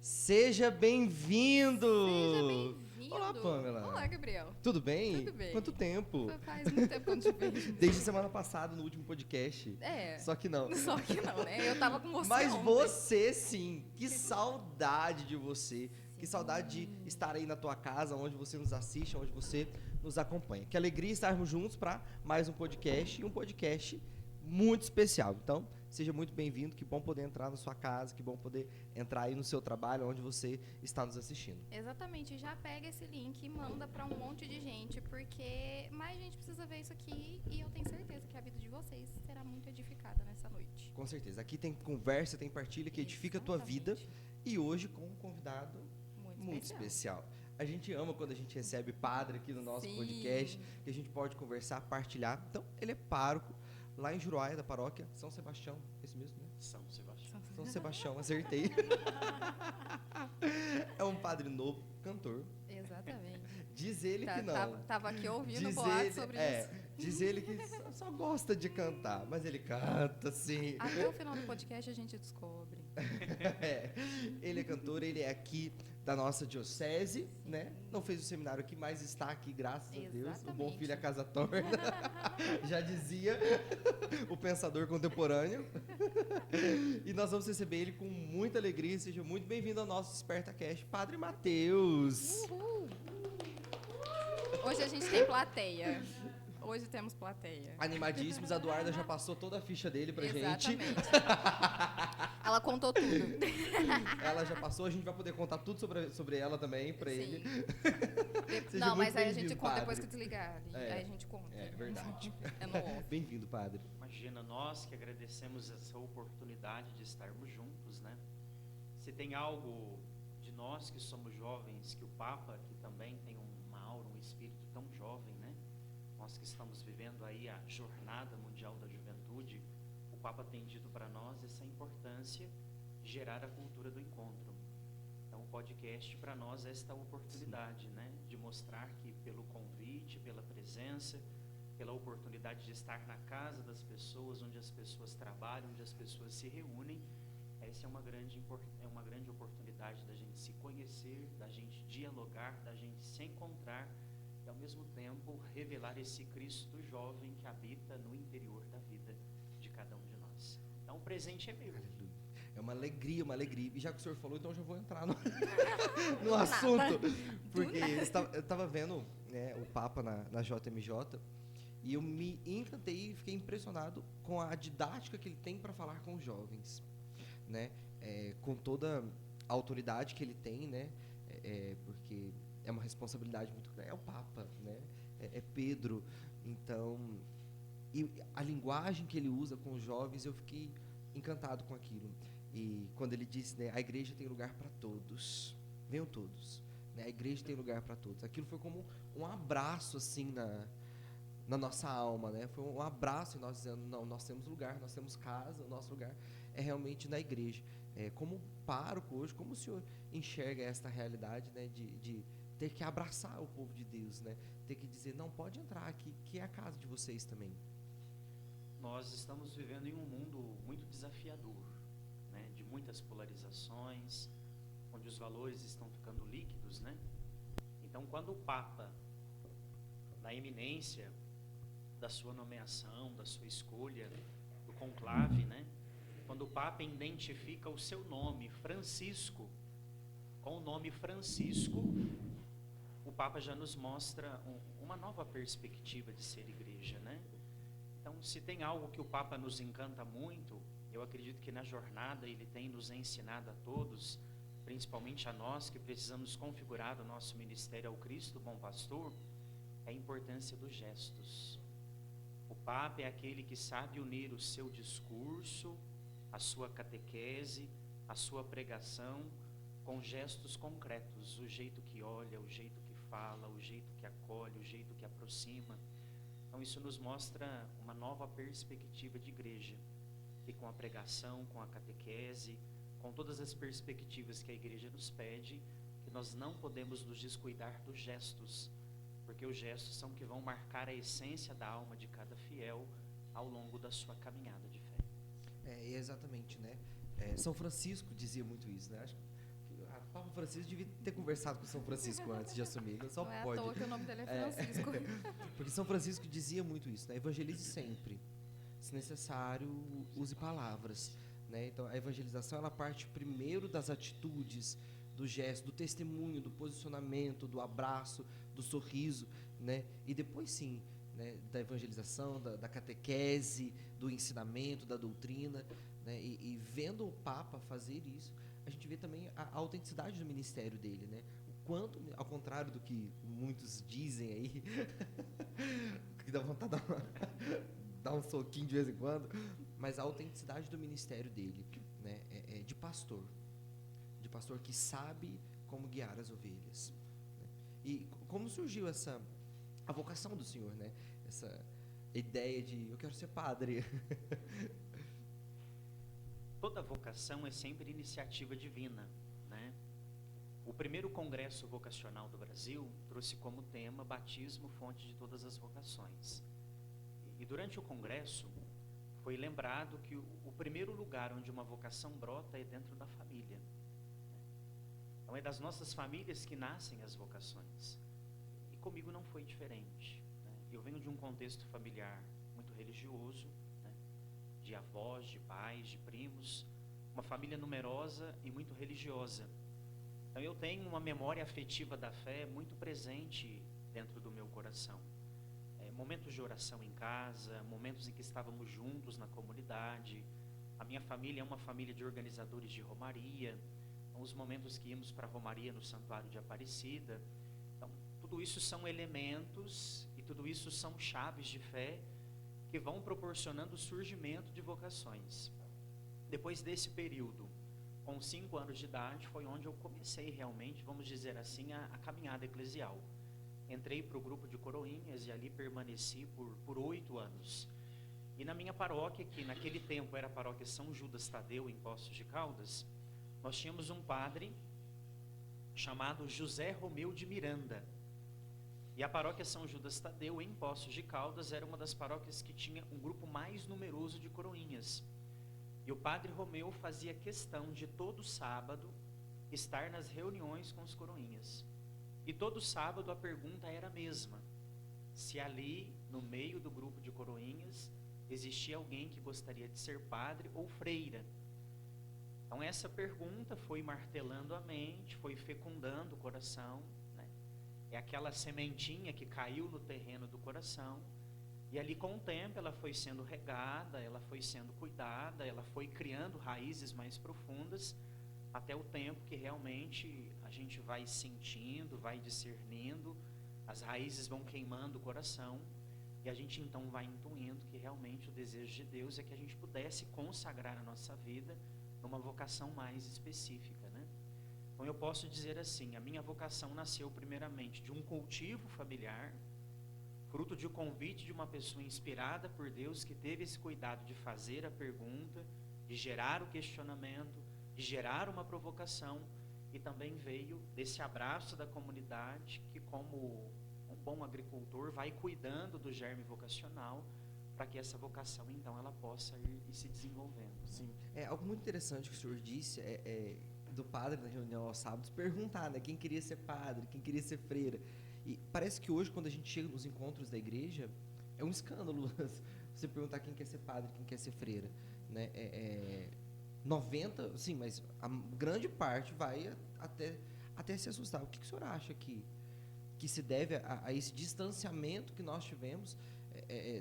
Seja bem-vindo! Seja bem-vindo! Olá, Pamela! Olá, Gabriel! Tudo bem? Tudo bem. Quanto tempo? Faz muito tempo que eu não te vejo. Desde semana passada, no último podcast. É. Só que não. Só que não, né? Eu tava com você Mas ontem. você sim, que saudade de você. Que saudade de estar aí na tua casa, onde você nos assiste, onde você nos acompanha. Que alegria estarmos juntos para mais um podcast, e um podcast muito especial. Então, seja muito bem-vindo, que bom poder entrar na sua casa, que bom poder entrar aí no seu trabalho, onde você está nos assistindo. Exatamente, já pega esse link e manda pra um monte de gente, porque mais gente precisa ver isso aqui e eu tenho certeza que a vida de vocês será muito edificada nessa noite. Com certeza. Aqui tem conversa, tem partilha que edifica a tua vida. Exatamente. E hoje com um convidado muito especial. A gente ama quando a gente recebe padre aqui no nosso Sim. podcast, que a gente pode conversar, partilhar. Então, ele é pároco lá em Juruáia, da paróquia São Sebastião. Esse mesmo, né? São Sebastião. São Sebastião, acertei. É um padre novo, cantor. Exatamente. Diz ele que não. Tava aqui ouvindo Diz boatos ele, sobre é, isso. diz ele que só gosta de cantar, mas ele canta, sim. Até o final do podcast a gente descobre. É, ele é cantor, ele é aqui da nossa diocese, né? Não fez o seminário aqui, mas está aqui, graças a Deus. O bom Exatamente. filho a casa torna. Já dizia o pensador contemporâneo. E nós vamos receber ele com muita alegria. Seja muito bem-vindo ao nosso SpertaCast, Padre Matheus. Uhul! Hoje a gente tem plateia. Hoje temos plateia. Animadíssimos, a Eduarda já passou toda a ficha dele pra gente. Exatamente. Ela contou tudo. Ela já passou, a gente vai poder contar tudo sobre ela também pra ele. Seja Não, muito mas aí a gente bem-vindo, conta padre. depois que desligar. É. Aí a gente conta. É verdade. É no off. Bem-vindo, padre. Imagina, nós que agradecemos essa oportunidade de estarmos juntos, né? Se tem algo de nós que somos jovens, que o Papa, que também tem uma aura, um espírito tão jovem, né? Nós que estamos vivendo aí a Jornada Mundial da Juventude, o Papa tem dito para nós essa importância de gerar a cultura do encontro. Então, o podcast para nós é esta oportunidade, né? De mostrar que pelo convite, pela presença, pela oportunidade de estar na casa das pessoas, onde as pessoas trabalham, onde as pessoas se reúnem, essa é uma grande oportunidade da gente se conhecer, da gente dialogar, da gente se encontrar e, ao mesmo tempo, revelar esse Cristo jovem que habita no interior da vida de cada um de nós. Então, o presente é meu. Aleluia. É uma alegria, uma alegria. E já que o senhor falou, então eu já vou entrar no assunto. Porque eu estava vendo, né, o Papa na JMJ e eu me encantei e fiquei impressionado com a didática que ele tem para falar com os jovens, né? Com toda a autoridade que ele tem, né? Porque é uma responsabilidade muito grande. É o Papa, né? É Pedro. Então, e a linguagem que ele usa com os jovens, eu fiquei encantado com aquilo. E quando ele disse, né, a igreja tem lugar para todos, venham todos, né, a igreja tem lugar para todos. Aquilo foi como um abraço assim na nossa alma, né? Foi um abraço e nós dizendo, não, nós temos lugar, nós temos casa, o nosso lugar é realmente na igreja. Como pároco hoje, como o senhor enxerga esta realidade, né, de ter que abraçar o povo de Deus, né? Ter que dizer, não, pode entrar aqui, que é a casa de vocês também. Nós estamos vivendo em um mundo muito desafiador, né, de muitas polarizações, onde os valores estão ficando líquidos, né? Então, quando o Papa, na eminência da sua nomeação, da sua escolha, do conclave, né, quando o Papa identifica o seu nome, Francisco, com o nome Francisco, o Papa já nos mostra uma nova perspectiva de ser igreja, né? Então, se tem algo que o Papa nos encanta muito, eu acredito que na jornada ele tem nos ensinado a todos, principalmente a nós que precisamos configurar o nosso ministério ao Cristo, bom pastor, é a importância dos gestos. O Papa é aquele que sabe unir o seu discurso, a sua catequese, a sua pregação, com gestos concretos, o jeito que olha, o jeito que fala, o jeito que acolhe, o jeito que aproxima. Então isso nos mostra uma nova perspectiva de igreja, e com a pregação, com a catequese, com todas as perspectivas que a igreja nos pede, que nós não podemos nos descuidar dos gestos, porque os gestos são que vão marcar a essência da alma de cada fiel ao longo da sua caminhada de fé. Exatamente, né? São Francisco dizia muito isso, né? Acho que há Francisco devia ter conversado com São Francisco antes de assumir. Só Não é pode. à toa que o nome dele é Francisco. Porque São Francisco dizia muito isso, né? Evangelize sempre. Se necessário, use palavras, né? Então, a evangelização, ela parte primeiro das atitudes, do gesto, do testemunho, do posicionamento, do abraço, do sorriso, né? E depois, sim, né, da evangelização, da catequese, do ensinamento, da doutrina, né? E vendo o Papa fazer isso, a gente vê também a autenticidade do ministério dele, né? O quanto, ao contrário do que muitos dizem aí, que dá vontade de dar um soquinho de vez em quando, mas a autenticidade do ministério dele, né? É de pastor que sabe como guiar as ovelhas, né? E como surgiu a vocação do senhor, né? Essa ideia de eu quero ser padre. Toda vocação é sempre iniciativa divina, né? O primeiro congresso vocacional do Brasil trouxe como tema batismo, fonte de todas as vocações. E durante o congresso foi lembrado que o primeiro lugar onde uma vocação brota é dentro da família. Então é das nossas famílias que nascem as vocações. E comigo não foi diferente, né? Eu venho de um contexto familiar muito religioso, né? De avós, de pais, de primos, uma família numerosa e muito religiosa. Então eu tenho uma memória afetiva da fé muito presente dentro do meu coração. Momentos de oração em casa, momentos em que estávamos juntos na comunidade. A minha família é uma família de organizadores de romaria. Então, os momentos que íamos para a romaria no Santuário de Aparecida. Então, tudo isso são elementos e tudo isso são chaves de fé que vão proporcionando o surgimento de vocações. Depois desse período, com 5 anos de idade, foi onde eu comecei realmente, vamos dizer assim, a caminhada eclesial. Entrei para o grupo de coroinhas e ali permaneci por 8 anos. E na minha paróquia, que naquele tempo era a paróquia São Judas Tadeu, em Poços de Caldas, nós tínhamos um padre chamado José Romeu de Miranda. E a paróquia São Judas Tadeu, em Poços de Caldas, era uma das paróquias que tinha um grupo mais numeroso de coroinhas. E o padre Romeu fazia questão de todo sábado estar nas reuniões com os coroinhas. E todo sábado a pergunta era a mesma: se ali, no meio do grupo de coroinhas, existia alguém que gostaria de ser padre ou freira. Então essa pergunta foi martelando a mente, foi fecundando o coração, né? É aquela sementinha que caiu no terreno do coração, e ali com o tempo ela foi sendo regada, ela foi sendo cuidada, ela foi criando raízes mais profundas, até o tempo que realmente a gente vai sentindo, vai discernindo, as raízes vão queimando o coração, e a gente então vai intuindo que realmente o desejo de Deus é que a gente pudesse consagrar a nossa vida numa vocação mais específica, né? Então eu posso dizer assim, a minha vocação nasceu primeiramente de um cultivo familiar, fruto de um convite de uma pessoa inspirada por Deus, que teve esse cuidado de fazer a pergunta, de gerar o questionamento, de gerar uma provocação, e também veio desse abraço da comunidade que, como um bom agricultor, vai cuidando do germe vocacional para que essa vocação então ela possa ir se desenvolvendo. Sim. É algo muito interessante que o senhor disse, do padre na reunião aos sábados perguntar, né, quem queria ser padre, quem queria ser freira. E parece que hoje, quando a gente chega nos encontros da igreja, é um escândalo você perguntar quem quer ser padre, quem quer ser freira, né? 90, sim, mas a grande parte vai até se assustar. O que o senhor acha que se deve a esse distanciamento que nós tivemos,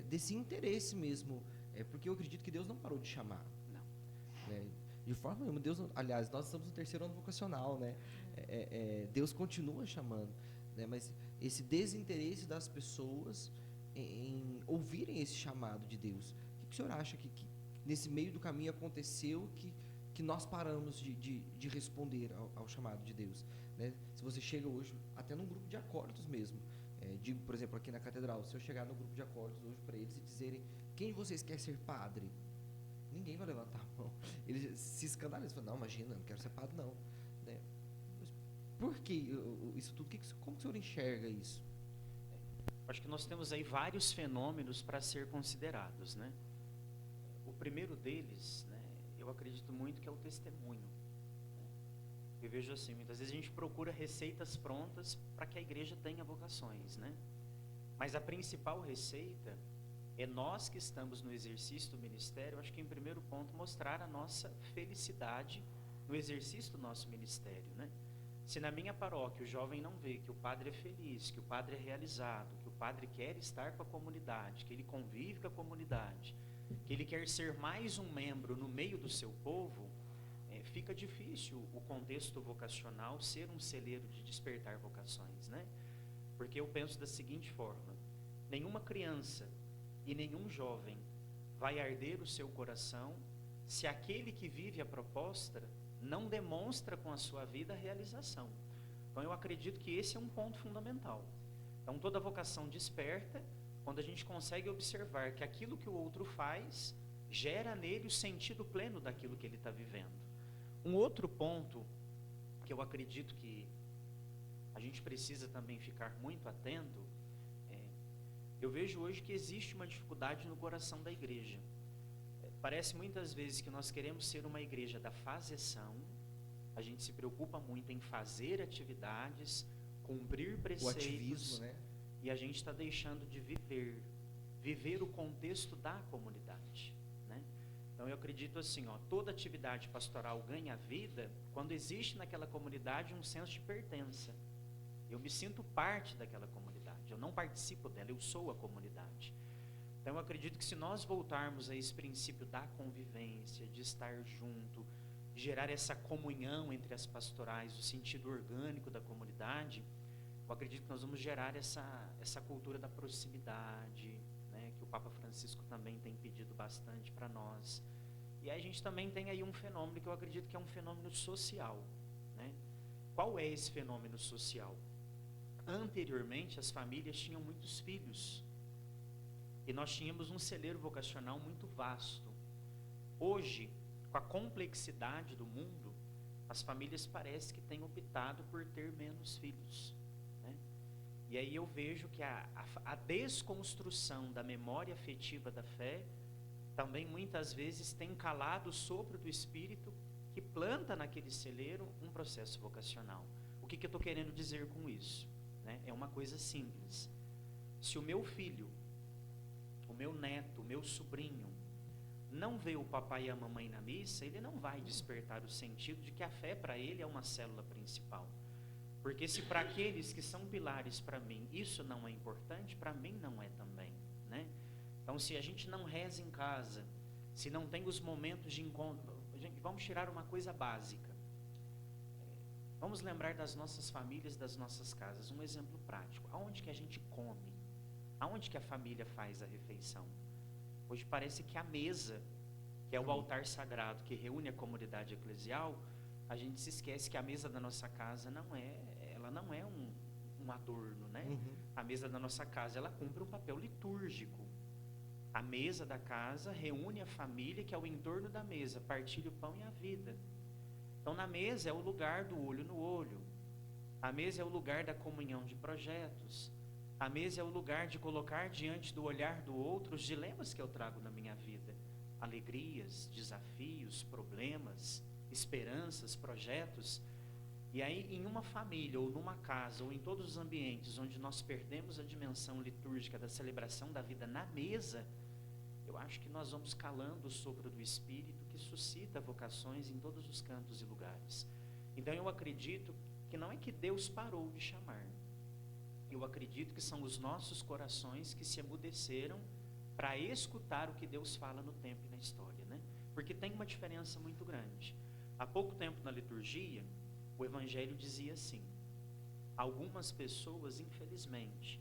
desse interesse mesmo? Porque eu acredito que Deus não parou de chamar. Não. Né? De forma nenhuma. Deus, aliás, nós estamos no 3º ano vocacional, né? Deus continua chamando, né? Mas esse desinteresse das pessoas em ouvirem esse chamado de Deus. O que o senhor acha que nesse meio do caminho aconteceu que nós paramos de responder ao chamado de Deus, né? Se você chega hoje, até num grupo de acordos mesmo, digo, por exemplo, aqui na catedral, se eu chegar no grupo de acordos hoje para eles e dizerem: quem de vocês quer ser padre? Ninguém vai levantar a mão. Eles se escandalizam, falam: não, imagina, não quero ser padre não, né? Mas por que isso tudo? Como o senhor enxerga isso? Acho que nós temos aí vários fenômenos para ser considerados, né? O primeiro deles, né, eu acredito muito que é o testemunho, né? Eu vejo assim, muitas vezes a gente procura receitas prontas para que a igreja tenha vocações, né? Mas a principal receita é nós que estamos no exercício do ministério, acho que em primeiro ponto, mostrar a nossa felicidade no exercício do nosso ministério, né? Se na minha paróquia o jovem não vê que o padre é feliz, que o padre é realizado, que o padre quer estar com a comunidade, que ele convive com a comunidade, que ele quer ser mais um membro no meio do seu povo, fica difícil o contexto vocacional ser um celeiro de despertar vocações, né? Porque eu penso da seguinte forma: nenhuma criança e nenhum jovem vai arder o seu coração se aquele que vive a proposta não demonstra com a sua vida a realização. Então eu acredito que esse é um ponto fundamental. Então toda vocação desperta quando a gente consegue observar que aquilo que o outro faz gera nele o sentido pleno daquilo que ele está vivendo. Um outro ponto que eu acredito que a gente precisa também ficar muito atento, eu vejo hoje que existe uma dificuldade no coração da igreja. Parece muitas vezes que nós queremos ser uma igreja da fazeção, a gente se preocupa muito em fazer atividades, cumprir preceitos, O ativismo, né? e a gente está deixando de viver o contexto da comunidade, né? Então eu acredito assim, toda atividade pastoral ganha vida quando existe naquela comunidade um senso de pertença. Eu me sinto parte daquela comunidade, eu não participo dela, eu sou a comunidade. Então eu acredito que se nós voltarmos a esse princípio da convivência, de estar junto, de gerar essa comunhão entre as pastorais, o sentido orgânico da comunidade, eu acredito que nós vamos gerar essa cultura da proximidade, né, que o Papa Francisco também tem pedido bastante para nós. E aí a gente também tem aí um fenômeno que eu acredito que é um fenômeno social, né? Qual é esse fenômeno social? Anteriormente as famílias tinham muitos filhos e nós tínhamos um celeiro vocacional muito vasto. Hoje, com a complexidade do mundo, as famílias parece que têm optado por ter menos filhos, né? E aí eu vejo que a desconstrução da memória afetiva da fé também muitas vezes tem calado o sopro do Espírito que planta naquele celeiro um processo vocacional. O que eu estou querendo dizer com isso, né? É uma coisa simples. Se o meu filho, o meu neto, o meu sobrinho não vê o papai e a mamãe na missa, ele não vai despertar o sentido de que a fé para ele é uma célula principal. Porque se para aqueles que são pilares para mim isso não é importante, para mim não é também, né? Então se a gente não reza em casa, se não tem os momentos de encontro, gente, vamos tirar uma coisa básica. Vamos lembrar das nossas famílias, das nossas casas. Um exemplo prático. Aonde que a gente come? Aonde que a família faz a refeição? Hoje parece que a mesa, que é o altar sagrado que reúne a comunidade eclesial, a gente se esquece que a mesa da nossa casa não é um adorno, né? Uhum. A mesa da nossa casa, ela cumpre um papel litúrgico. A mesa da casa reúne a família que é o entorno da mesa, partilha o pão e a vida. Então na mesa é o lugar do olho no olho. A mesa é o lugar da comunhão de projetos. A mesa é o lugar de colocar diante do olhar do outro os dilemas que eu trago na minha vida. Alegrias, desafios, problemas, esperanças, projetos. E aí em uma família ou numa casa ou em todos os ambientes onde nós perdemos a dimensão litúrgica da celebração da vida na mesa, eu acho que nós vamos calando o sopro do Espírito que suscita vocações em todos os cantos e lugares. Então eu acredito que não é que Deus parou de chamar. Eu acredito que são os nossos corações que se emudeceram para escutar o que Deus fala no tempo e na história, né? Porque tem uma diferença muito grande. Há pouco tempo na liturgia, o Evangelho dizia assim: algumas pessoas, infelizmente,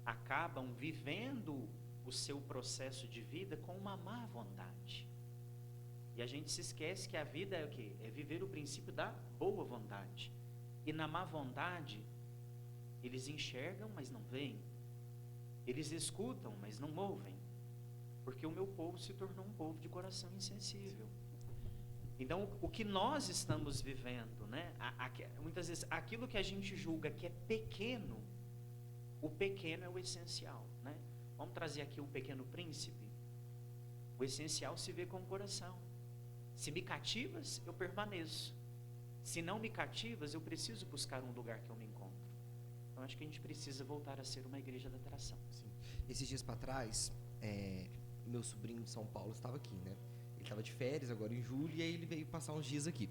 acabam vivendo o seu processo de vida com uma má vontade. E a gente se esquece que a vida é o quê? É viver o princípio da boa vontade. E na má vontade, eles enxergam, mas não veem. Eles escutam, mas não ouvem. Porque o meu povo se tornou um povo de coração insensível. Então, o que nós estamos vivendo, né? Muitas vezes, aquilo que a gente julga que é pequeno, o pequeno é o essencial, né? Vamos trazer aqui o Pequeno Príncipe. O essencial se vê com o coração. Se me cativas, eu permaneço. Se não me cativas, eu preciso buscar um lugar que eu me encontro. Então acho que a gente precisa voltar a ser uma igreja da atração. Sim. Esses dias para trás, meu sobrinho de São Paulo estava aqui, né? Ele estava de férias agora em julho e aí ele veio passar uns dias aqui.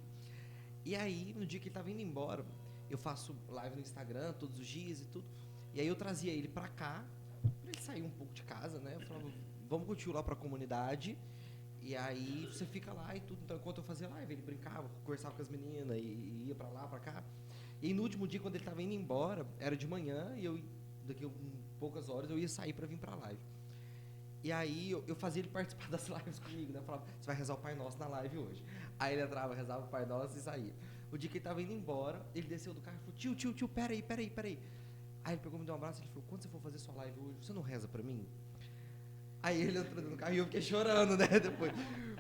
E aí, no dia que ele estava indo embora, eu faço live no Instagram todos os dias e tudo. E aí eu trazia ele para cá, para ele sair um pouco de casa, né? Eu falava, vamos curtir lá para a comunidade. E aí você fica lá e tudo. Então, enquanto eu fazia live, ele brincava, conversava com as meninas e ia para lá, para cá. E aí, no último dia, quando ele estava indo embora, era de manhã e daqui a poucas horas eu ia sair para vir para a live. E aí eu fazia ele participar das lives comigo, né? Eu falava, você vai rezar o Pai Nosso na live hoje. Aí ele entrava, rezava o Pai Nosso e saía. O dia que ele estava indo embora, ele desceu do carro e falou, tio, peraí. Aí ele pegou, me deu um abraço e ele falou, quando você for fazer sua live hoje, você não reza para mim? Aí ele entrou no carro e eu fiquei chorando, né, depois.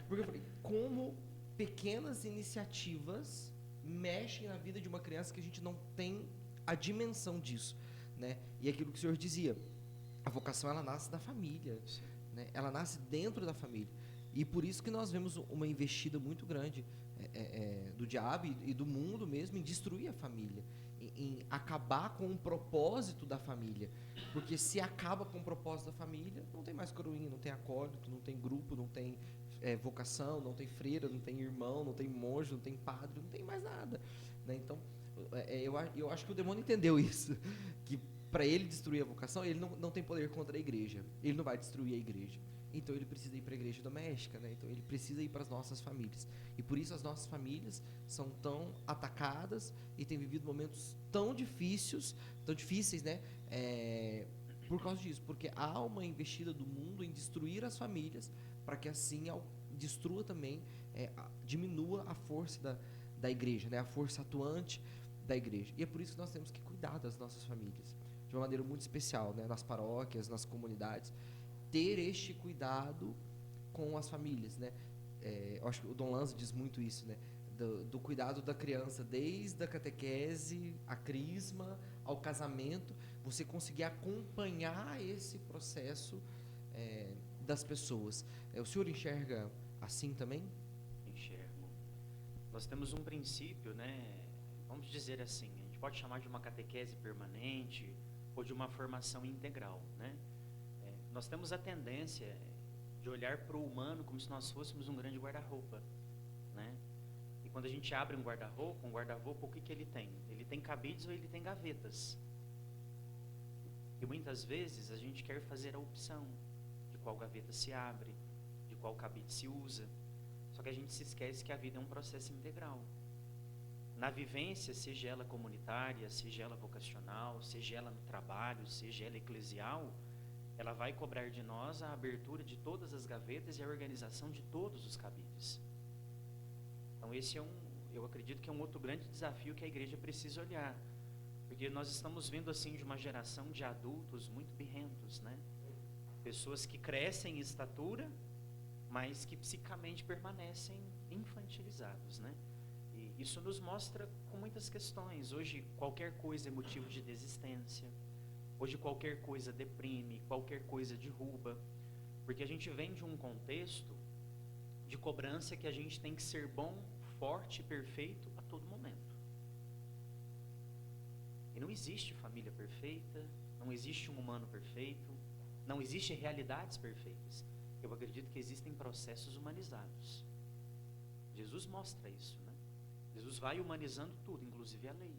Porque eu falei, como pequenas iniciativas mexem na vida de uma criança que a gente não tem a dimensão disso, né? E aquilo que o senhor dizia, a vocação, ela nasce da família, né? Ela nasce dentro da família. E por isso que nós vemos uma investida muito grande do diabo e do mundo mesmo em destruir a família, em acabar com o propósito da família. Porque se acaba com o propósito da família, não tem mais coroinha, não tem acólito, não tem grupo, não tem vocação, não tem freira, não tem irmão, não tem monge, não tem padre, não tem mais nada, né? Então, eu acho que o demônio entendeu isso, que para ele destruir a vocação, ele não tem poder contra a igreja, ele não vai destruir a igreja. Então ele precisa ir para a igreja doméstica, né? Então ele precisa ir para as nossas famílias. E por isso as nossas famílias são tão atacadas e têm vivido momentos tão difíceis, né? Por causa disso, porque há uma investida do mundo em destruir as famílias, para que assim destrua também, diminua a força da igreja, né? A força atuante da igreja. E é por isso que nós temos que cuidar das nossas famílias, de uma maneira muito especial, né? Nas paróquias, nas comunidades, ter este cuidado com as famílias, né? Eu acho que o Dom Lanza diz muito isso, né? Do cuidado da criança, desde a catequese, a crisma, ao casamento, você conseguir acompanhar esse processo das pessoas. O senhor enxerga assim também? Enxergo. Nós temos um princípio, né? Vamos dizer assim, a gente pode chamar de uma catequese permanente ou de uma formação integral, né? Nós temos a tendência de olhar para o humano como se nós fôssemos um grande guarda-roupa, né? E quando a gente abre um guarda-roupa, o que ele tem? Ele tem cabides ou ele tem gavetas? E muitas vezes a gente quer fazer a opção de qual gaveta se abre, de qual cabide se usa. Só que a gente se esquece que a vida é um processo integral. Na vivência, seja ela comunitária, seja ela vocacional, seja ela no trabalho, seja ela eclesial, ela vai cobrar de nós a abertura de todas as gavetas e a organização de todos os cabides. Então esse eu acredito que é um outro grande desafio que a igreja precisa olhar. Porque nós estamos vindo assim de uma geração de adultos muito birrentos, né? Pessoas que crescem em estatura, mas que psicamente permanecem infantilizados, né? E isso nos mostra com muitas questões. Hoje qualquer coisa é motivo de desistência. Hoje qualquer coisa deprime, qualquer coisa derruba, porque a gente vem de um contexto de cobrança que a gente tem que ser bom, forte e perfeito a todo momento. E não existe família perfeita, não existe um humano perfeito, não existem realidades perfeitas. Eu acredito que existem processos humanizados. Jesus mostra isso, né? Jesus vai humanizando tudo, inclusive a lei.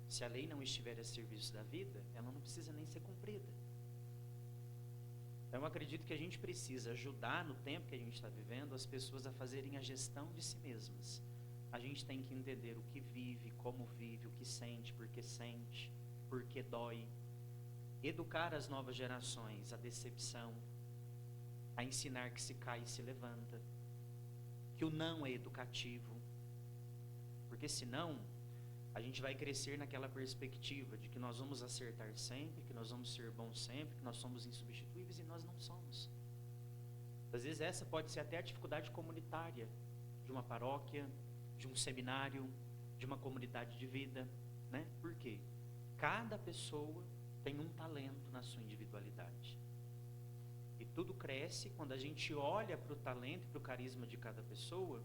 Se a lei não estiver a serviço da vida, ela não precisa nem ser cumprida. Então eu acredito que a gente precisa ajudar no tempo que a gente está vivendo as pessoas a fazerem a gestão de si mesmas. A gente tem que entender o que vive, como vive, o que sente, por que dói. Educar as novas gerações, a decepção, a ensinar que se cai e se levanta, que o não é educativo, porque senão a gente vai crescer naquela perspectiva de que nós vamos acertar sempre, que nós vamos ser bons sempre, que nós somos insubstituíveis e nós não somos. Às vezes essa pode ser até a dificuldade comunitária de uma paróquia, de um seminário, de uma comunidade de vida, né? Por quê? Cada pessoa tem um talento na sua individualidade. E tudo cresce quando a gente olha para o talento e para o carisma de cada pessoa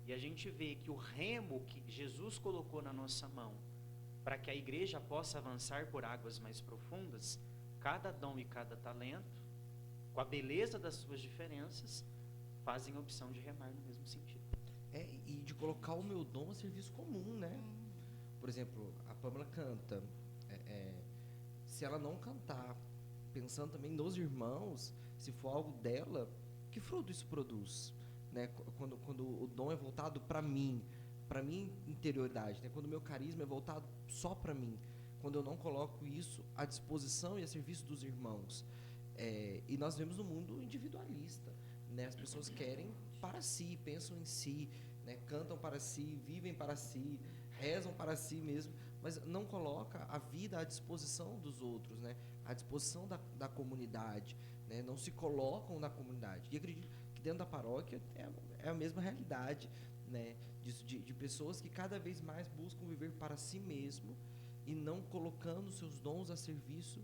e a gente vê que o remo que Jesus colocou na nossa mão para que a igreja possa avançar por águas mais profundas, cada dom e cada talento, com a beleza das suas diferenças, fazem a opção de remar no mesmo sentido. E de colocar o meu dom a serviço comum, né? Por exemplo, a Pâmela canta. Se ela não cantar, pensando também nos irmãos, se for algo dela, que fruto isso produz? Né? Quando o dom é voltado para mim, para minha interioridade, né? Quando o meu carisma é voltado só para mim, quando eu não coloco isso à disposição e a serviço dos irmãos. E nós vemos um mundo individualista, né? As pessoas querem para si, pensam em si, né? Cantam para si, vivem para si, rezam para si mesmo, mas não coloca a vida à disposição dos outros, né? À disposição da comunidade, né? Não se colocam na comunidade. E acredito que dentro da paróquia é a mesma realidade, né? De pessoas que cada vez mais buscam viver para si mesmo e não colocando seus dons a serviço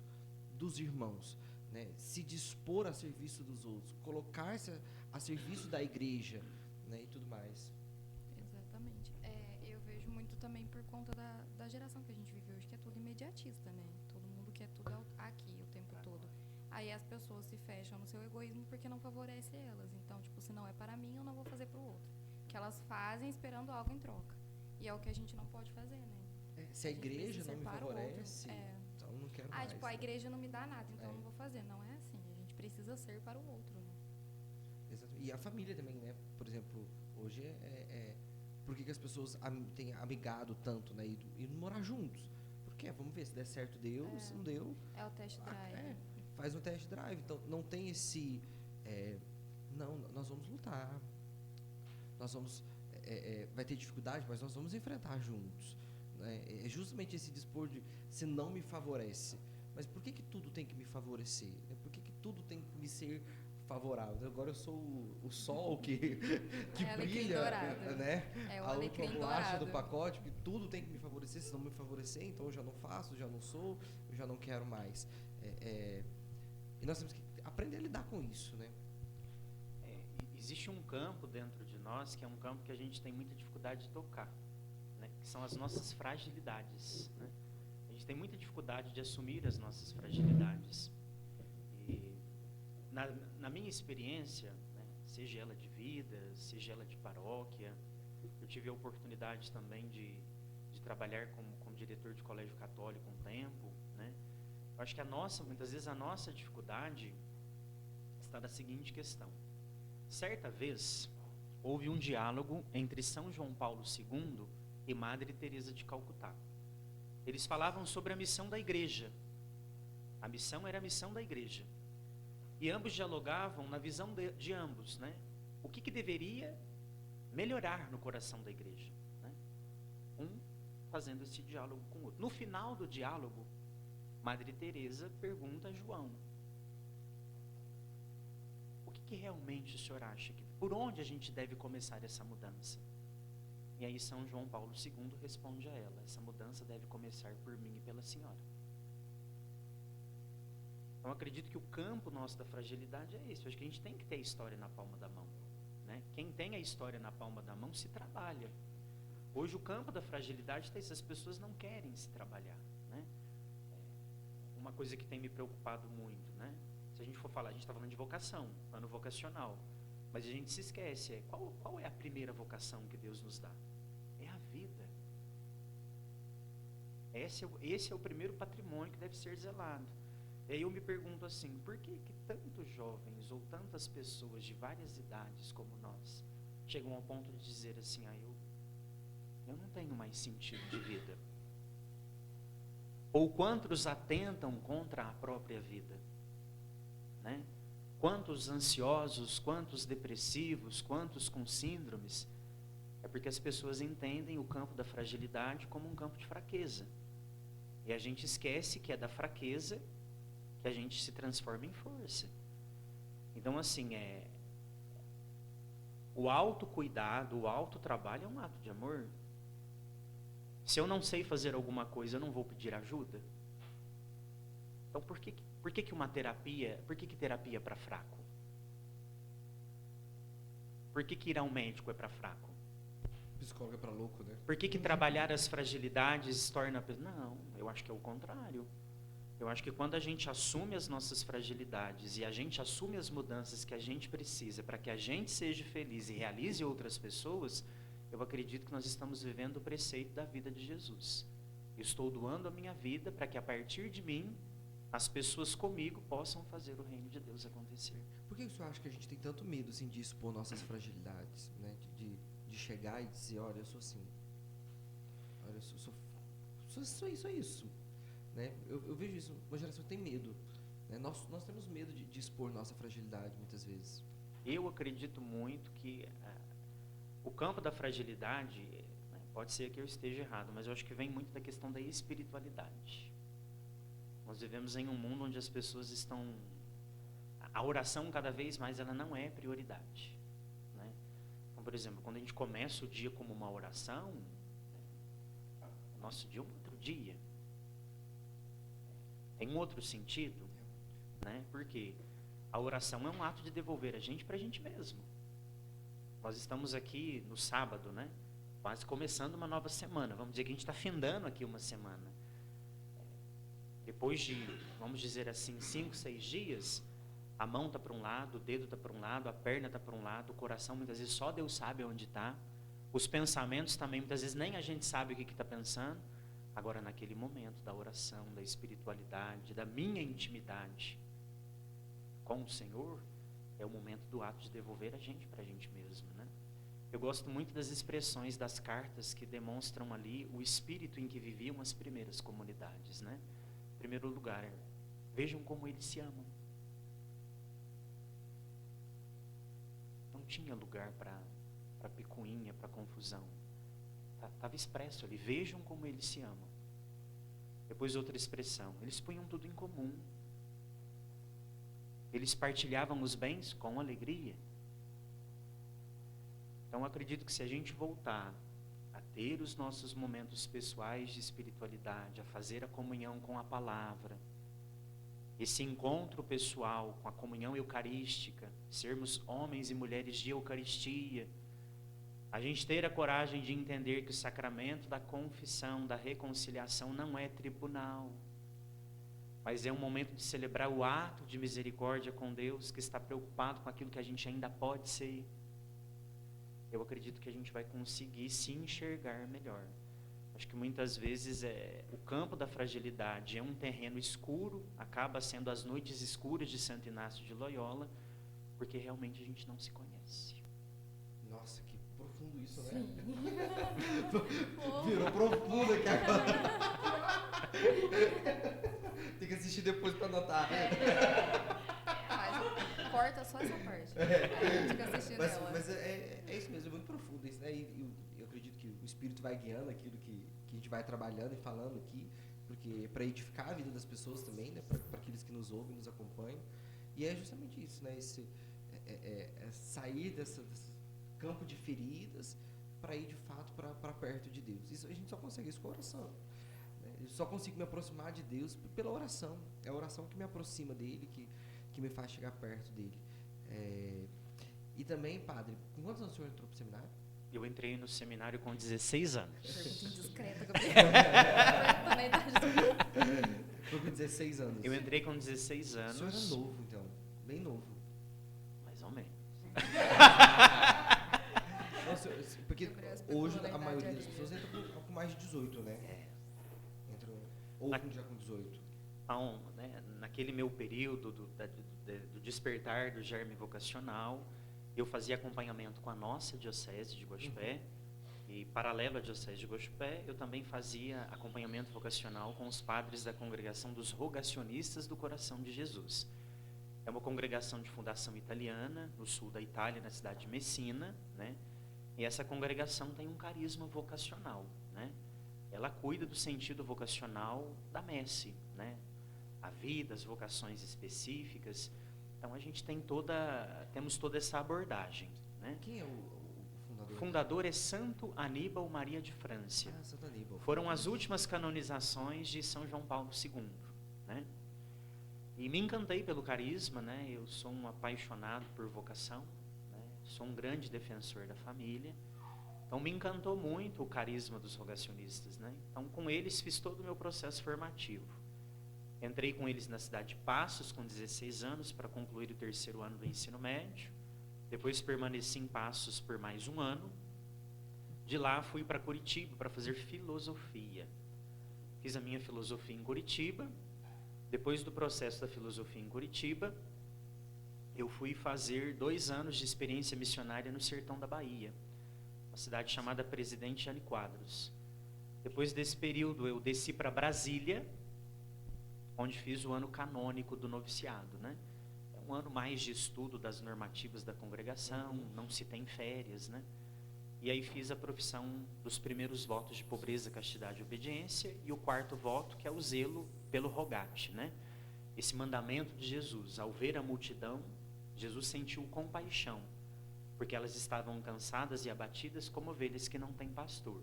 dos irmãos, né? Se dispor a serviço dos outros, colocar-se a serviço da igreja, né? E tudo mais. Exatamente. Eu vejo muito também por conta da geração que a gente vive hoje, que é tudo imediatista, né? Todo mundo quer tudo aqui o tempo todo. Aí as pessoas se fecham no seu egoísmo porque não favorece elas. Então, tipo, se não é para mim, eu não vou fazer para o outro. Que elas fazem esperando algo em troca. E é o que a gente não pode fazer, né? Se a igreja não me favorece, então eu não quero mais. Tipo, a igreja não me dá nada, então eu não vou fazer. Não é assim. A gente precisa ser para o outro, né? Exato. E a família também, né? Por exemplo, hoje por que as pessoas têm amigado tanto, né? E morar juntos? Porque vamos ver, se der certo deu, se não deu... É o test drive. Faz um test drive. Então, não tem esse... não, nós vamos lutar. Nós vamos... vai ter dificuldade, mas nós vamos enfrentar juntos. Né? É justamente esse dispor de se não me favorece. Mas por que tudo tem que me favorecer? Por que tudo tem que me ser favorável? Agora eu sou o sol que brilha, né? É o a última alecrim bolacha dourado do pacote, que tudo tem que me favorecer. Se não me favorecer, então eu já não faço, já não sou, eu já não quero mais. E nós temos que aprender a lidar com isso, né? Existe um campo dentro de nós que é um campo que a gente tem muita dificuldade de tocar, né? Que são as nossas fragilidades, né? A gente tem muita dificuldade de assumir as nossas fragilidades. E na minha experiência, né, seja ela de vida, seja ela de paróquia, eu tive a oportunidade também de trabalhar como diretor de colégio católico um tempo, né? Eu acho que muitas vezes a nossa dificuldade está na seguinte questão. Certa vez, houve um diálogo entre São João Paulo II e Madre Teresa de Calcutá. Eles falavam sobre a missão da igreja. A missão era a missão da igreja. E ambos dialogavam na visão de ambos, né? O que deveria melhorar no coração da igreja, né? Um fazendo esse diálogo com o outro. No final do diálogo, Madre Teresa pergunta a João: o que realmente o senhor acha? Por onde a gente deve começar essa mudança? E aí São João Paulo II responde a ela: essa mudança deve começar por mim e pela senhora. Então, acredito que o campo nosso da fragilidade é esse. Eu acho que a gente tem que ter a história na palma da mão, né? Quem tem a história na palma da mão se trabalha. Hoje o campo da fragilidade está aí, as pessoas não querem se trabalhar, né? Uma coisa que tem me preocupado muito, né? Se a gente for falar, a gente está falando de vocação, ano vocacional, mas a gente se esquece, qual é a primeira vocação que Deus nos dá? É a vida. Esse é o primeiro patrimônio que deve ser zelado. E aí eu me pergunto assim, por que tantos jovens ou tantas pessoas de várias idades como nós chegam ao ponto de dizer assim, eu não tenho mais sentido de vida? Ou quantos atentam contra a própria vida, né? Quantos ansiosos, quantos depressivos, quantos com síndromes? É porque as pessoas entendem o campo da fragilidade como um campo de fraqueza. E a gente esquece que é da fraqueza que a gente se transforma em força. Então, assim, o autocuidado, o autotrabalho é um ato de amor. Se eu não sei fazer alguma coisa, eu não vou pedir ajuda? Então, por que uma terapia, por que terapia é para fraco? Por que ir ao médico é para fraco? Psicóloga para louco, né? Por que trabalhar as fragilidades torna... Não, eu acho que é o contrário. Eu acho que quando a gente assume as nossas fragilidades e a gente assume as mudanças que a gente precisa para que a gente seja feliz e realize outras pessoas, eu acredito que nós estamos vivendo o preceito da vida de Jesus. Eu estou doando a minha vida para que a partir de mim, as pessoas comigo possam fazer o reino de Deus acontecer. Por que o senhor acha que a gente tem tanto medo assim, de expor nossas fragilidades, né? De chegar e dizer, olha, eu sou assim, olha, eu sou isso, né? Eu vejo isso, uma geração tem medo, né? Nós temos medo de expor nossa fragilidade muitas vezes. Eu acredito muito que o campo da fragilidade, né, pode ser que eu esteja errado, mas eu acho que vem muito da questão da espiritualidade. Nós vivemos em um mundo onde as pessoas estão... A oração, cada vez mais, ela não é prioridade. Né? Então, por exemplo, quando a gente começa o dia como uma oração, o nosso dia é um outro dia. Tem um outro sentido, né? Porque a oração é um ato de devolver a gente para a gente mesmo. Nós estamos aqui no sábado, né? Quase começando uma nova semana. Vamos dizer que a gente está findando aqui uma semana. Depois de, vamos dizer assim, 5, 6 dias, a mão está para um lado, o dedo está para um lado, a perna está para um lado, o coração muitas vezes só Deus sabe onde está. Os pensamentos também, muitas vezes nem a gente sabe o que está pensando. Agora, naquele momento da oração, da espiritualidade, da minha intimidade com o Senhor, é o momento do ato de devolver a gente para a gente mesmo, né? Eu gosto muito das expressões das cartas que demonstram ali o espírito em que viviam as primeiras comunidades, né? Em primeiro lugar, vejam como eles se amam. Não tinha lugar para picuinha, para confusão. Estava expresso ali, vejam como eles se amam. Depois outra expressão, eles punham tudo em comum. Eles partilhavam os bens com alegria. Então acredito que se a gente voltar a ter os nossos momentos pessoais de espiritualidade, a fazer a comunhão com a palavra, esse encontro pessoal com a comunhão eucarística, sermos homens e mulheres de Eucaristia, a gente ter a coragem de entender que o sacramento da confissão, da reconciliação não é tribunal, mas é um momento de celebrar o ato de misericórdia com Deus, que está preocupado com aquilo que a gente ainda pode ser. Eu acredito que a gente vai conseguir se enxergar melhor. Acho que muitas vezes o campo da fragilidade é um terreno escuro, acaba sendo as noites escuras de Santo Inácio de Loyola, porque realmente a gente não se conhece. Nossa, que profundo isso, né? Sim. Virou profundo aqui agora. Tem que assistir depois para anotar. Mas corta só essa parte. Aí a gente fica assistindo ela. Mas é isso mesmo, é muito profundo isso, né? E eu acredito que o Espírito vai guiando aquilo que a gente vai trabalhando e falando aqui, porque para edificar a vida das pessoas também, né? Para aqueles que nos ouvem, nos acompanham. E é justamente isso, né? Sair desse campo de feridas para ir de fato para perto de Deus. Isso a gente só consegue isso com a oração. Né? Eu só consigo me aproximar de Deus pela oração. É a oração que me aproxima dele, que me faz chegar perto dele. E também, padre, com quantos anos o senhor entrou para o seminário? Eu entrei no seminário com 16 anos. Pergunta indiscreta, Gabriel. Foi com 16 anos. Eu entrei com 16 anos. O senhor era novo, então. Bem novo. Mais ou menos. Nossa, porque hoje a maioria das pessoas entra com mais de 18, né? Ou já com 18. Então, né, naquele meu período do despertar do germe vocacional, eu fazia acompanhamento com a nossa diocese de Guaxupé, e paralelo à diocese de Guaxupé, eu também fazia acompanhamento vocacional com os padres da congregação dos rogacionistas do Coração de Jesus. É uma congregação de fundação italiana, no sul da Itália, na cidade de Messina, né? E essa congregação tem um carisma vocacional, né? Ela cuida do sentido vocacional da né? A vida, as vocações específicas. Então a gente temos toda essa abordagem, né? Quem é o fundador? O fundador é Santo Aníbal Maria de França. Santo Aníbal. Foram as últimas canonizações de São João Paulo II, né? E me encantei pelo carisma, né? Eu sou um apaixonado por vocação, né? Sou um grande defensor da família. Então me encantou muito o carisma dos rogacionistas, né? Então com eles fiz todo o meu processo formativo. Entrei com eles na cidade de Passos com 16 anos para concluir o 3º ano do ensino médio. Depois permaneci em Passos por mais um ano. De lá fui para Curitiba para fazer filosofia. Fiz a minha filosofia em Curitiba. Depois do processo da filosofia em Curitiba, eu fui fazer 2 anos de experiência missionária no sertão da Bahia, uma cidade chamada Presidente Jânio Quadros. Depois desse período, eu desci para Brasília, onde fiz o ano canônico do noviciado, né? É um ano mais de estudo das normativas da congregação, não se tem férias, né? E aí fiz a profissão dos primeiros votos de pobreza, castidade e obediência, e o 4º voto, que é o zelo pelo rogate, né? Esse mandamento de Jesus, ao ver a multidão, Jesus sentiu compaixão, porque elas estavam cansadas e abatidas como ovelhas que não têm pastor.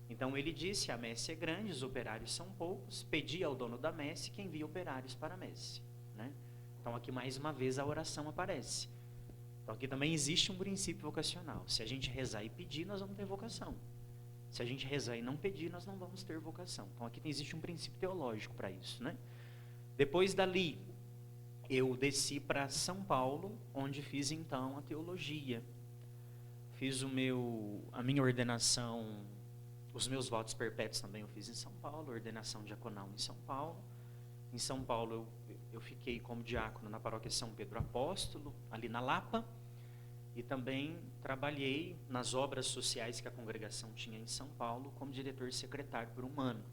Então ele disse, a messe é grande, os operários são poucos, pedi ao dono da messe que envie operários para a messe, né? Então aqui mais uma vez a oração aparece. Então aqui também existe um princípio vocacional. Se a gente rezar e pedir, nós vamos ter vocação. Se a gente rezar e não pedir, nós não vamos ter vocação. Então aqui existe um princípio teológico para isso, né? Depois dali, eu desci para São Paulo, onde fiz então a teologia. Fiz a minha ordenação, os meus votos perpétuos também eu fiz em São Paulo, ordenação diaconal em São Paulo. Em São Paulo eu fiquei como diácono na paróquia São Pedro Apóstolo, ali na Lapa, e também trabalhei nas obras sociais que a congregação tinha em São Paulo como diretor secretário por um ano.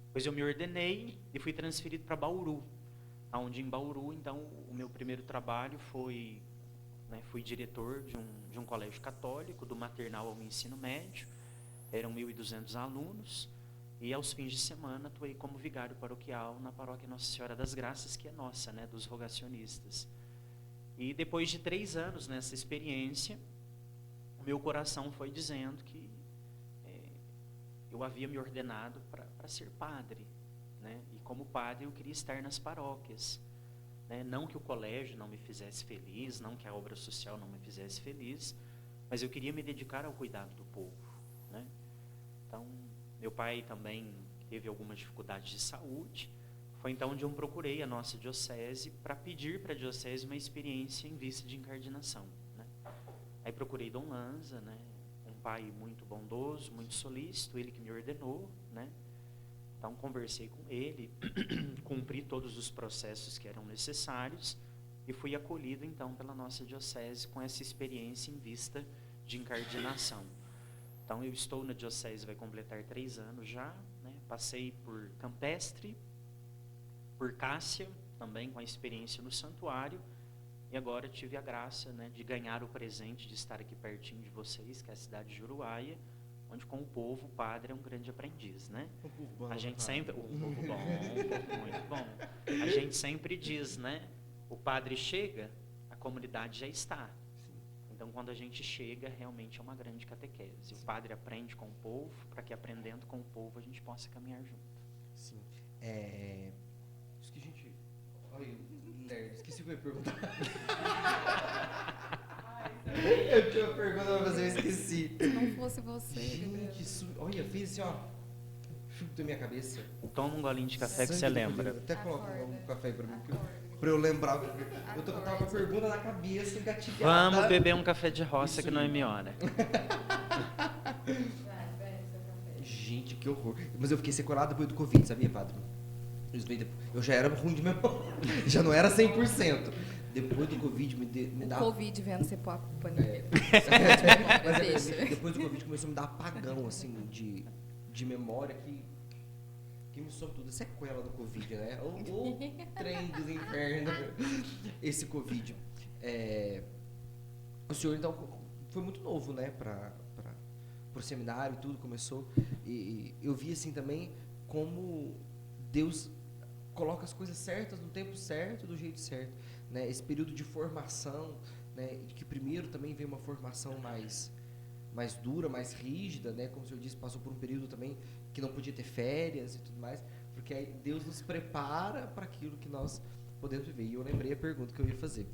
Depois eu me ordenei e fui transferido para Bauru, onde em Bauru, então, o meu primeiro trabalho foi, fui diretor de um colégio católico, do maternal ao ensino médio, eram 1.200 alunos, e aos fins de semana atuei como vigário paroquial na paróquia Nossa Senhora das Graças, que é nossa, né, dos rogacionistas. E depois de 3 anos nessa experiência, o meu coração foi dizendo que eu havia me ordenado para ser padre, né? E como padre eu queria estar nas paróquias, né? Não que o colégio não me fizesse feliz, não que a obra social não me fizesse feliz, mas eu queria me dedicar ao cuidado do povo, né? Então, meu pai também teve algumas dificuldades de saúde. Foi então onde eu procurei a nossa diocese para pedir para a diocese uma experiência em vista de incardinação, né? Aí procurei Dom Lanza, né? Um pai muito bondoso, muito solícito, ele que me ordenou, né? Então conversei com ele, cumpri todos os processos que eram necessários e fui acolhido então pela nossa diocese com essa experiência em vista de incardinação. Então eu estou na diocese, vai completar 3 anos já, né? Passei por Campestre, por Cássia, também com a experiência no santuário, e agora tive a graça, né, de ganhar o presente de estar aqui pertinho de vocês, que é a cidade de Juruáia, onde com o povo o padre é um grande aprendiz, né? A gente sempre, o povo bom, muito bom. A gente sempre diz, né? O padre chega, a comunidade já está. Então, quando a gente chega, realmente é uma grande catequese. O padre aprende com o povo, para que aprendendo com o povo a gente possa caminhar junto. Sim. Isso que a gente... Olha, esqueci o que eu ia perguntar. Eu tinha uma pergunta pra fazer, eu esqueci. Se não fosse você, gente, isso... Olha, fiz assim, ó. Chuto da minha cabeça. Toma um golinho de café que você lembra. Até coloca um café pra mim, pra eu lembrar. Eu tava com a pergunta na cabeça, engatilhada. Vamos beber um café de roça isso que não é minha hora. Gente, que horror. Mas eu fiquei sequelado depois do Covid, sabia, padre? Eu já era ruim de memória. Já não era 100%. Depois do Covid me dá... O Covid vendo você pôr a culpa nele. Mas depois do Covid começou a me dar apagão, assim, de memória que me soube tudo. Sequela do Covid, né? O trem dos infernos. Esse Covid. O senhor, então, foi muito novo, né? Para o seminário e tudo, começou. E eu vi, assim, também como Deus coloca as coisas certas no tempo certo, do jeito certo, né? Esse período de formação, né? Que primeiro também veio uma formação mais dura, mais rígida, né? Como o senhor disse, passou por um período também que não podia ter férias e tudo mais, porque aí Deus nos prepara para aquilo que nós podemos viver. E eu lembrei a pergunta que eu ia fazer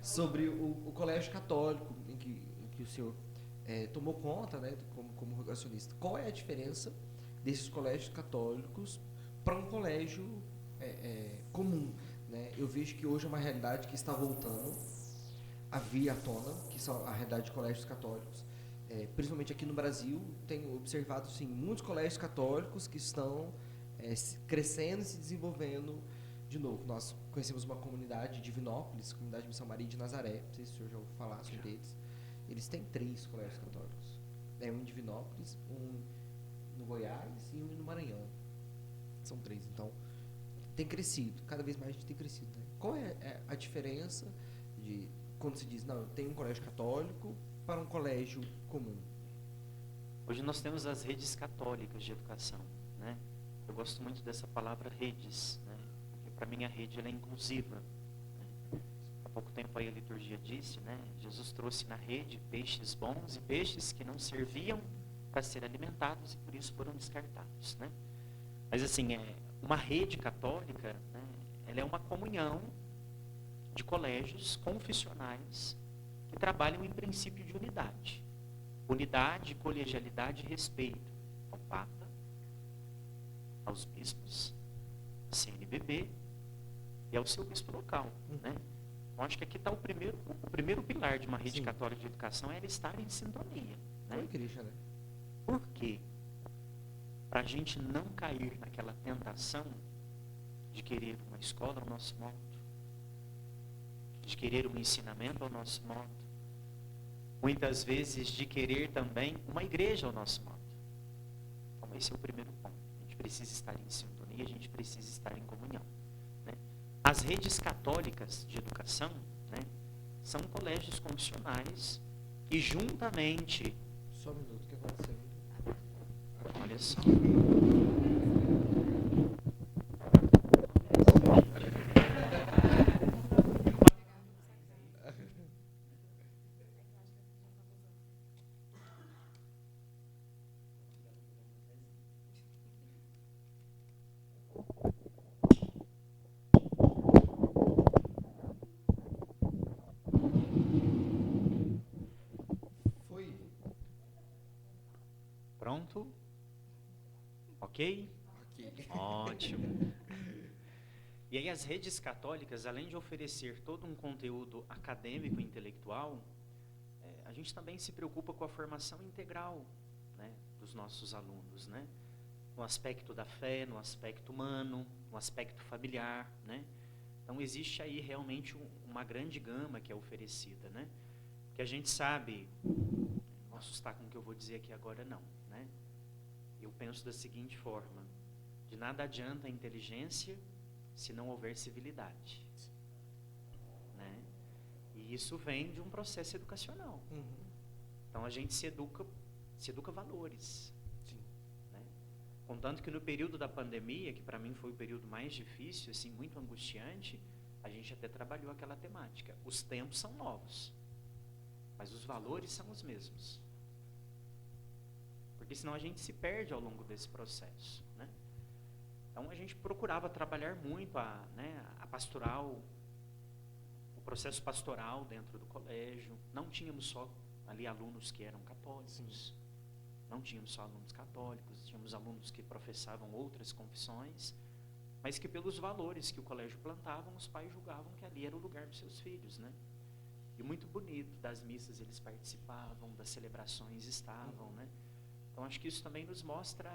sobre o colégio católico em que o senhor tomou conta, né, como educacionista. Qual é a diferença desses colégios católicos para um colégio comum? Né? Eu vejo que hoje é uma realidade que está voltando a vir à tona, que são a realidade de colégios católicos. Principalmente aqui no Brasil, tenho observado sim, muitos colégios católicos que estão crescendo e se desenvolvendo de novo. Nós conhecemos uma comunidade de Divinópolis, comunidade de Missão Maria de Nazaré, não sei se o senhor já ouviu falar sobre eles. Eles têm 3 colégios católicos. Um em Divinópolis, um no Goiás e um no Maranhão. São 3, então tem crescido, cada vez mais a gente tem crescido. Né? Qual é a diferença de quando se diz, não, tem um colégio católico para um colégio comum? Hoje nós temos as redes católicas de educação, né? Eu gosto muito dessa palavra redes, né? Porque para mim a rede ela é inclusiva. Né? Há pouco tempo aí a liturgia disse, né? Jesus trouxe na rede peixes bons e peixes que não serviam para ser alimentados e por isso foram descartados, né? Mas assim, uma rede católica, né? Ela é uma comunhão de colégios confessionais que trabalham em princípio de unidade. Unidade, colegialidade e respeito ao Papa, aos bispos, à CNBB e ao seu bispo local. Né? Eu acho que aqui está o primeiro pilar de uma rede católica de educação, é ela estar em sintonia. Né? Com a igreja, né? Por quê? Para a gente não cair naquela tentação de querer uma escola ao nosso modo, de querer um ensinamento ao nosso modo, muitas vezes de querer também uma igreja ao nosso modo. Então esse é o primeiro ponto. A gente precisa estar em sintonia, a gente precisa estar em comunhão. Né? As redes católicas de educação, né, são colégios confessionais que juntamente... Só um minuto, o que aconteceu? Olha só. Foi. Pronto? Ok? Ok. Ótimo. E aí as redes católicas, além de oferecer todo um conteúdo acadêmico e intelectual, a gente também se preocupa com a formação integral, né, dos nossos alunos, né? No aspecto da fé, no aspecto humano, no aspecto familiar, né? Então existe aí realmente uma grande gama que é oferecida, né? Porque a gente sabe, não assustar com o que eu vou dizer aqui agora não, né? Eu penso da seguinte forma: de nada adianta a inteligência se não houver civilidade, né? E isso vem de um processo educacional. Então a gente se educa valores. Sim. Né? Contanto que no período da pandemia, que para mim foi o período mais difícil, assim, muito angustiante, a gente até trabalhou aquela temática. Os tempos são novos, mas os valores são os mesmos. Porque senão a gente se perde ao longo desse processo, né? Então a gente procurava trabalhar muito a pastoral, o processo pastoral dentro do colégio. Não tínhamos só ali alunos que eram católicos, não tínhamos só alunos católicos, tínhamos alunos que professavam outras confissões, mas que pelos valores que o colégio plantava, os pais julgavam que ali era o lugar dos seus filhos, né? E muito bonito, das missas eles participavam, das celebrações estavam, né? Então acho que isso também nos mostra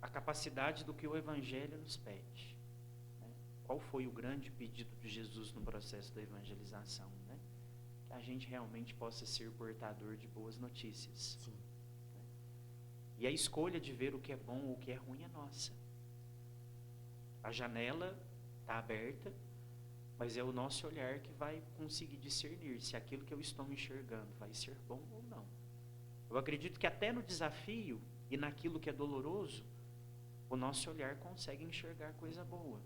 a capacidade do que o Evangelho nos pede. Né? Qual foi o grande pedido de Jesus no processo da evangelização? Né? Que a gente realmente possa ser portador de boas notícias. Sim. Né? E a escolha de ver o que é bom ou o que é ruim é nossa. A janela está aberta, mas é o nosso olhar que vai conseguir discernir se aquilo que eu estou enxergando vai ser bom ou não. Eu acredito que até no desafio e naquilo que é doloroso, o nosso olhar consegue enxergar coisa boa.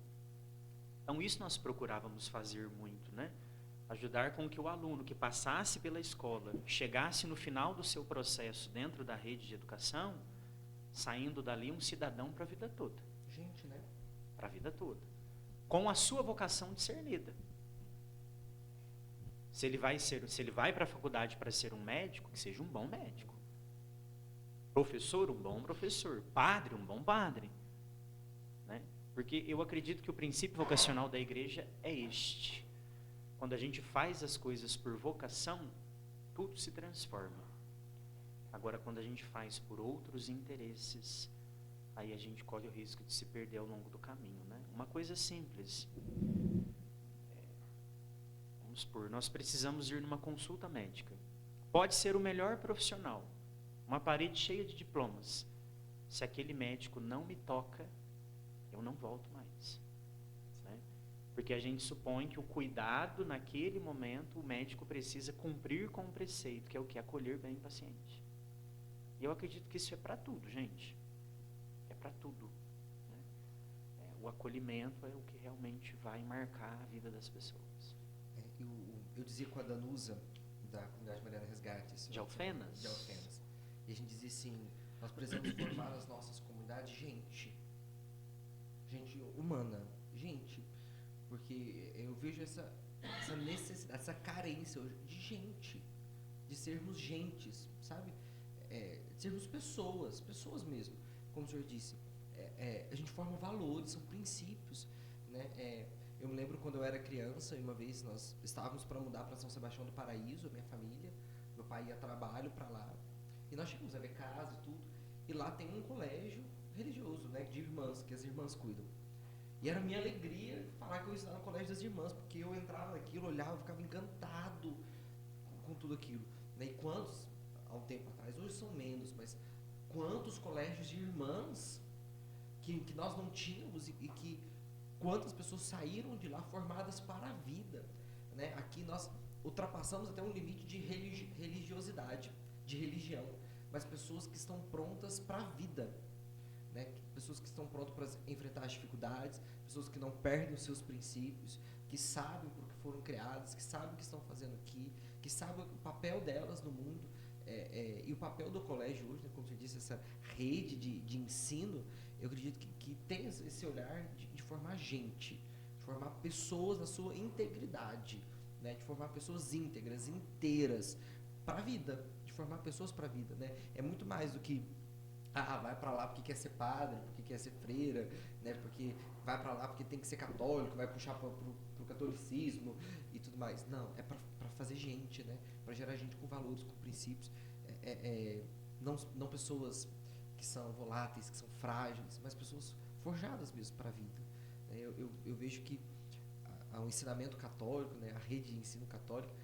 Então isso nós procurávamos fazer muito, né? Ajudar com que o aluno que passasse pela escola, chegasse no final do seu processo dentro da rede de educação, saindo dali um cidadão para a vida toda. Gente, né? Para a vida toda. Com a sua vocação discernida. Se ele vai para a faculdade para ser um médico, que seja um bom médico. Professor, um bom professor. Padre, um bom padre. Né? Porque eu acredito que o princípio vocacional da igreja é este. Quando a gente faz as coisas por vocação, tudo se transforma. Agora, quando a gente faz por outros interesses, aí a gente corre o risco de se perder ao longo do caminho, né? Uma coisa simples. Vamos supor, nós precisamos ir numa consulta médica. Pode ser o melhor profissional, uma parede cheia de diplomas. Se aquele médico não me toca, eu não volto mais. Né? Porque a gente supõe que o cuidado, naquele momento, o médico precisa cumprir com o preceito, que é o que? Acolher bem o paciente. E eu acredito que isso é para tudo, gente. É para tudo. Né? O acolhimento é o que realmente vai marcar a vida das pessoas. Eu dizia com a Danusa, da comunidade Mariana Resgates. De Alfenas? De Alfenas. E a gente dizia assim, nós precisamos formar nas nossas comunidades gente humana, gente, porque eu vejo essa necessidade, essa carência hoje de gente, de sermos gentes, sabe? De sermos pessoas mesmo, como o senhor disse. A gente forma valores, são princípios, né? Eu me lembro quando eu era criança, e uma vez nós estávamos para mudar para São Sebastião do Paraíso, a minha família, meu pai ia a trabalho para lá, e nós chegamos a ver casa e tudo, e lá tem um colégio religioso, né, de irmãs, que as irmãs cuidam. E era minha alegria falar que eu estudava no colégio das irmãs, porque eu entrava naquilo, olhava, eu ficava encantado com tudo aquilo. Né? E quantos, há um tempo atrás, hoje são menos, mas quantos colégios de irmãs que nós não tínhamos e que quantas pessoas saíram de lá formadas para a vida. Né? Aqui nós ultrapassamos até um limite de religiosidade, de religião, mas pessoas que estão prontas para a vida. Né? Pessoas que estão prontas para enfrentar as dificuldades, pessoas que não perdem os seus princípios, que sabem por que foram criadas, que sabem o que estão fazendo aqui, que sabem o papel delas no mundo. E o papel do colégio hoje, né, como você disse, essa rede de ensino, eu acredito que tem esse olhar de formar gente, de formar pessoas na sua integridade, né, de formar pessoas íntegras, inteiras para a vida, de formar pessoas para a vida. Né? É muito mais do que vai para lá porque quer ser padre, porque quer ser freira, né? Porque vai para lá porque tem que ser católico, vai puxar para o catolicismo e tudo mais. Não, é para fazer gente, né? Para gerar gente com valores, com princípios. Não pessoas que são voláteis, que são frágeis, mas pessoas forjadas mesmo para a vida. Eu vejo que o ensinamento católico, né? A rede de ensino católico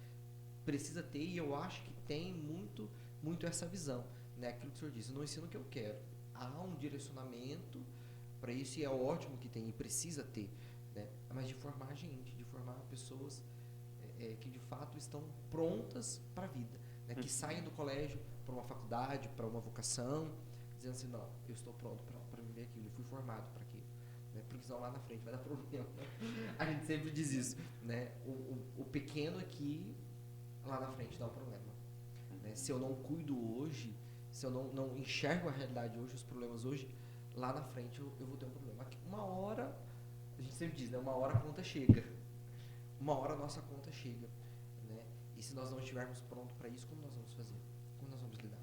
precisa ter, e eu acho que tem muito essa visão. Né, aquilo que o senhor disse, eu não ensino o que eu quero. Há um direcionamento para isso e é ótimo que tem e precisa ter, né, mas de formar gente, de formar pessoas que de fato estão prontas para a vida, né, que saem do colégio para uma faculdade, para uma vocação, dizendo assim, não, eu estou pronto para viver aquilo, eu fui formado para aquilo, né, porque senão lá na frente vai dar problema. A gente sempre diz isso, né, o pequeno aqui, lá na frente dá um problema. Né, se eu não cuido hoje, se eu não enxergo a realidade hoje, os problemas hoje, lá na frente eu vou ter um problema. Uma hora, a gente sempre diz, né? Uma hora a conta chega. Uma hora a nossa conta chega. Né? E se nós não estivermos prontos para isso, como nós vamos fazer? Como nós vamos lidar?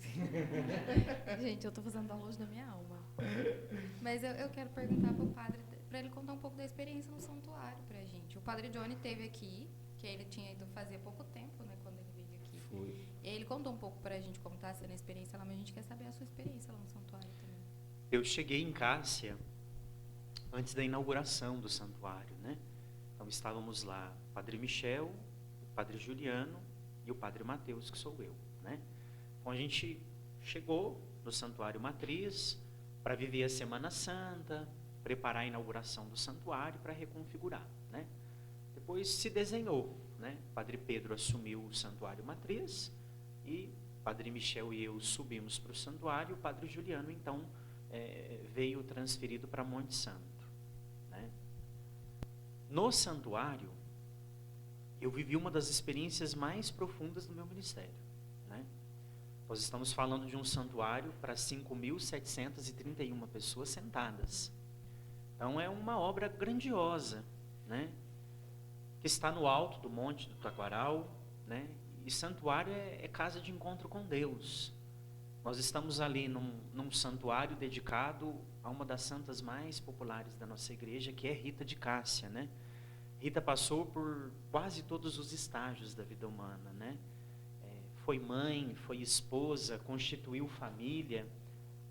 Exatamente. Gente, eu estou fazendo download da minha alma. Mas eu quero perguntar para o padre, para ele contar um pouco da experiência no santuário para a gente. O padre Johnny esteve aqui, que ele tinha ido fazer há pouco tempo, né? Quando ele veio aqui. Foi. E ele contou um pouco pra gente como está sendo a experiência lá, mas a gente quer saber a sua experiência lá no santuário também. Eu cheguei em Cássia antes da inauguração do santuário, né? Então estávamos lá, o Padre Michel, o Padre Juliano e o Padre Mateus, que sou eu, né? Então a gente chegou no Santuário Matriz para viver a Semana Santa, preparar a inauguração do santuário para reconfigurar, né? Depois se desenhou, né? Padre Pedro assumiu o Santuário Matriz e Padre Michel e eu subimos para o santuário. O Padre Juliano, então, veio transferido para Monte Santo. Né? No santuário, eu vivi uma das experiências mais profundas do meu ministério. Né? Nós estamos falando de um santuário para 5.731 pessoas sentadas. Então, é uma obra grandiosa. né? Que está no alto do Monte do Taquaral, né? E santuário é casa de encontro com Deus. Nós estamos ali num santuário dedicado a uma das santas mais populares da nossa igreja, que é Rita de Cássia, né? Rita passou por quase todos os estágios da vida humana, né? Foi mãe, foi esposa, constituiu família,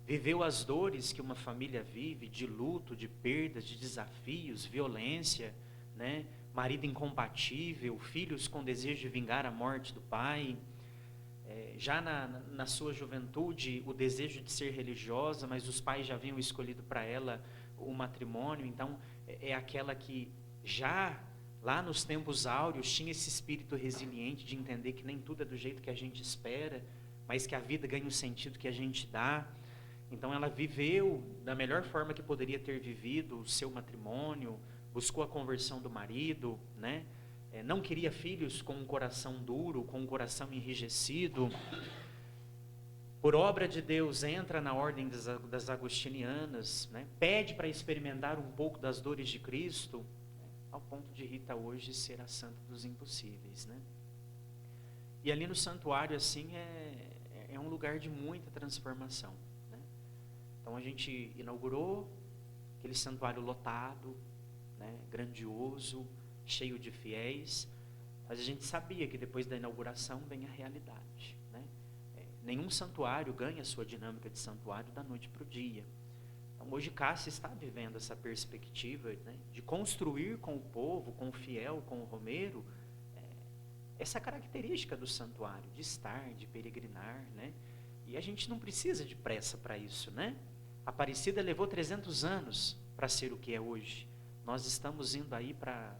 viveu as dores que uma família vive, de luto, de perdas, de desafios, violência, né? Marido incompatível, filhos com desejo de vingar a morte do pai. Já na sua juventude, o desejo de ser religiosa, mas os pais já haviam escolhido para ela o matrimônio. Então, é aquela que já lá nos tempos áureos tinha esse espírito resiliente de entender que nem tudo é do jeito que a gente espera, mas que a vida ganha um sentido que a gente dá. Então ela viveu da melhor forma que poderia ter vivido o seu matrimônio, buscou a conversão do marido, né? Não queria filhos com um coração duro, com um coração enrijecido. Por obra de Deus, entra na ordem das agostinianas, né? Pede para experimentar um pouco das dores de Cristo, ao ponto de Rita hoje ser a santa dos impossíveis, né? E ali no santuário, assim, é um lugar de muita transformação, né? Então a gente inaugurou aquele santuário lotado, né? Grandioso, cheio de fiéis, mas a gente sabia que depois da inauguração vem a realidade, né? Nenhum santuário ganha a sua dinâmica de santuário da noite para o dia. Então, hoje Cássia está vivendo essa perspectiva, né, de construir com o povo, com o fiel, com o romeiro, essa característica do santuário, de estar, de peregrinar, né? E a gente não precisa de pressa para isso, né? A Aparecida levou 300 anos para ser o que é hoje. Nós estamos indo aí para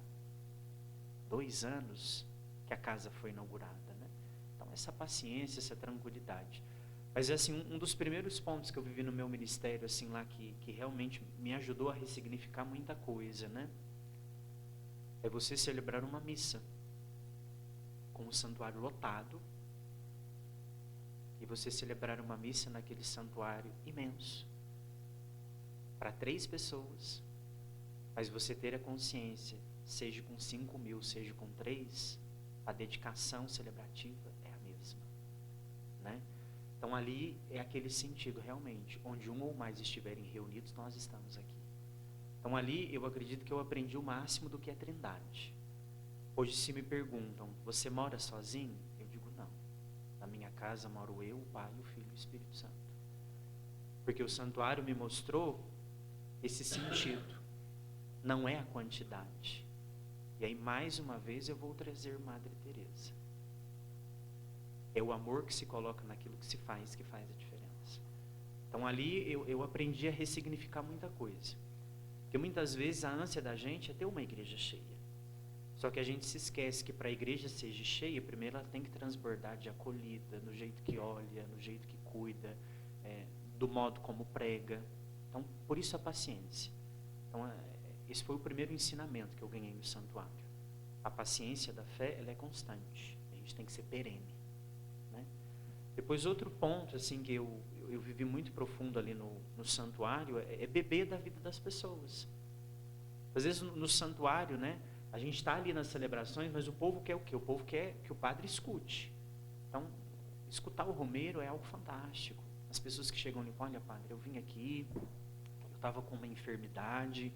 2 anos que a casa foi inaugurada, né? Então, essa paciência, essa tranquilidade. Mas, assim, um dos primeiros pontos que eu vivi no meu ministério, assim, lá, que realmente me ajudou a ressignificar muita coisa, né? É você celebrar uma missa com o santuário lotado e você celebrar uma missa naquele santuário imenso para 3 pessoas, mas você ter a consciência, seja com 5.000, seja com 3, a dedicação celebrativa é a mesma, né? Então ali é aquele sentido realmente, onde um ou mais estiverem reunidos, nós estamos aqui. Então ali eu acredito que eu aprendi o máximo do que é Trindade. Hoje se me perguntam, você mora sozinho? Eu digo não. Na minha casa moro eu, o Pai, o Filho e o Espírito Santo. Porque o santuário me mostrou esse sentido. Não é a quantidade. E aí mais uma vez eu vou trazer Madre Teresa. É o amor que se coloca naquilo que se faz, que faz a diferença. Então ali eu aprendi a ressignificar muita coisa. Porque muitas vezes a ânsia da gente é ter uma igreja cheia. Só que a gente se esquece que para a igreja seja cheia, primeiro ela tem que transbordar de acolhida, no jeito que olha, no jeito que cuida, do modo como prega. Então, por isso a paciência. Então, esse foi o primeiro ensinamento que eu ganhei no santuário. A paciência da fé, ela é constante. A gente tem que ser perene, né? Depois, outro ponto assim, que eu vivi muito profundo ali no santuário é beber da vida das pessoas. Às vezes no santuário, né, a gente está ali nas celebrações, mas o povo quer o quê? O povo quer que o padre escute. Então, escutar o romeiro é algo fantástico. As pessoas que chegam ali, olha, padre, eu vim aqui, eu estava com uma enfermidade,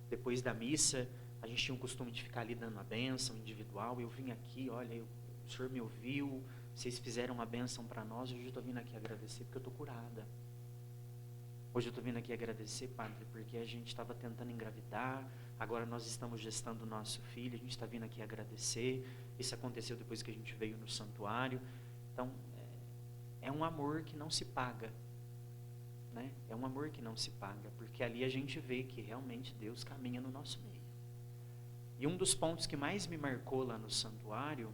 depois da missa, a gente tinha o costume de ficar ali dando a bênção individual, eu vim aqui, olha, o senhor me ouviu, vocês fizeram uma bênção para nós, hoje eu estou vindo aqui agradecer porque eu estou curada. Hoje eu estou vindo aqui agradecer, padre, porque a gente estava tentando engravidar, agora nós estamos gestando o nosso filho, a gente está vindo aqui agradecer. Isso aconteceu depois que a gente veio no santuário. Então, é um amor que não se paga, né? É um amor que não se paga, porque ali a gente vê que realmente Deus caminha no nosso meio. E um dos pontos que mais me marcou lá no santuário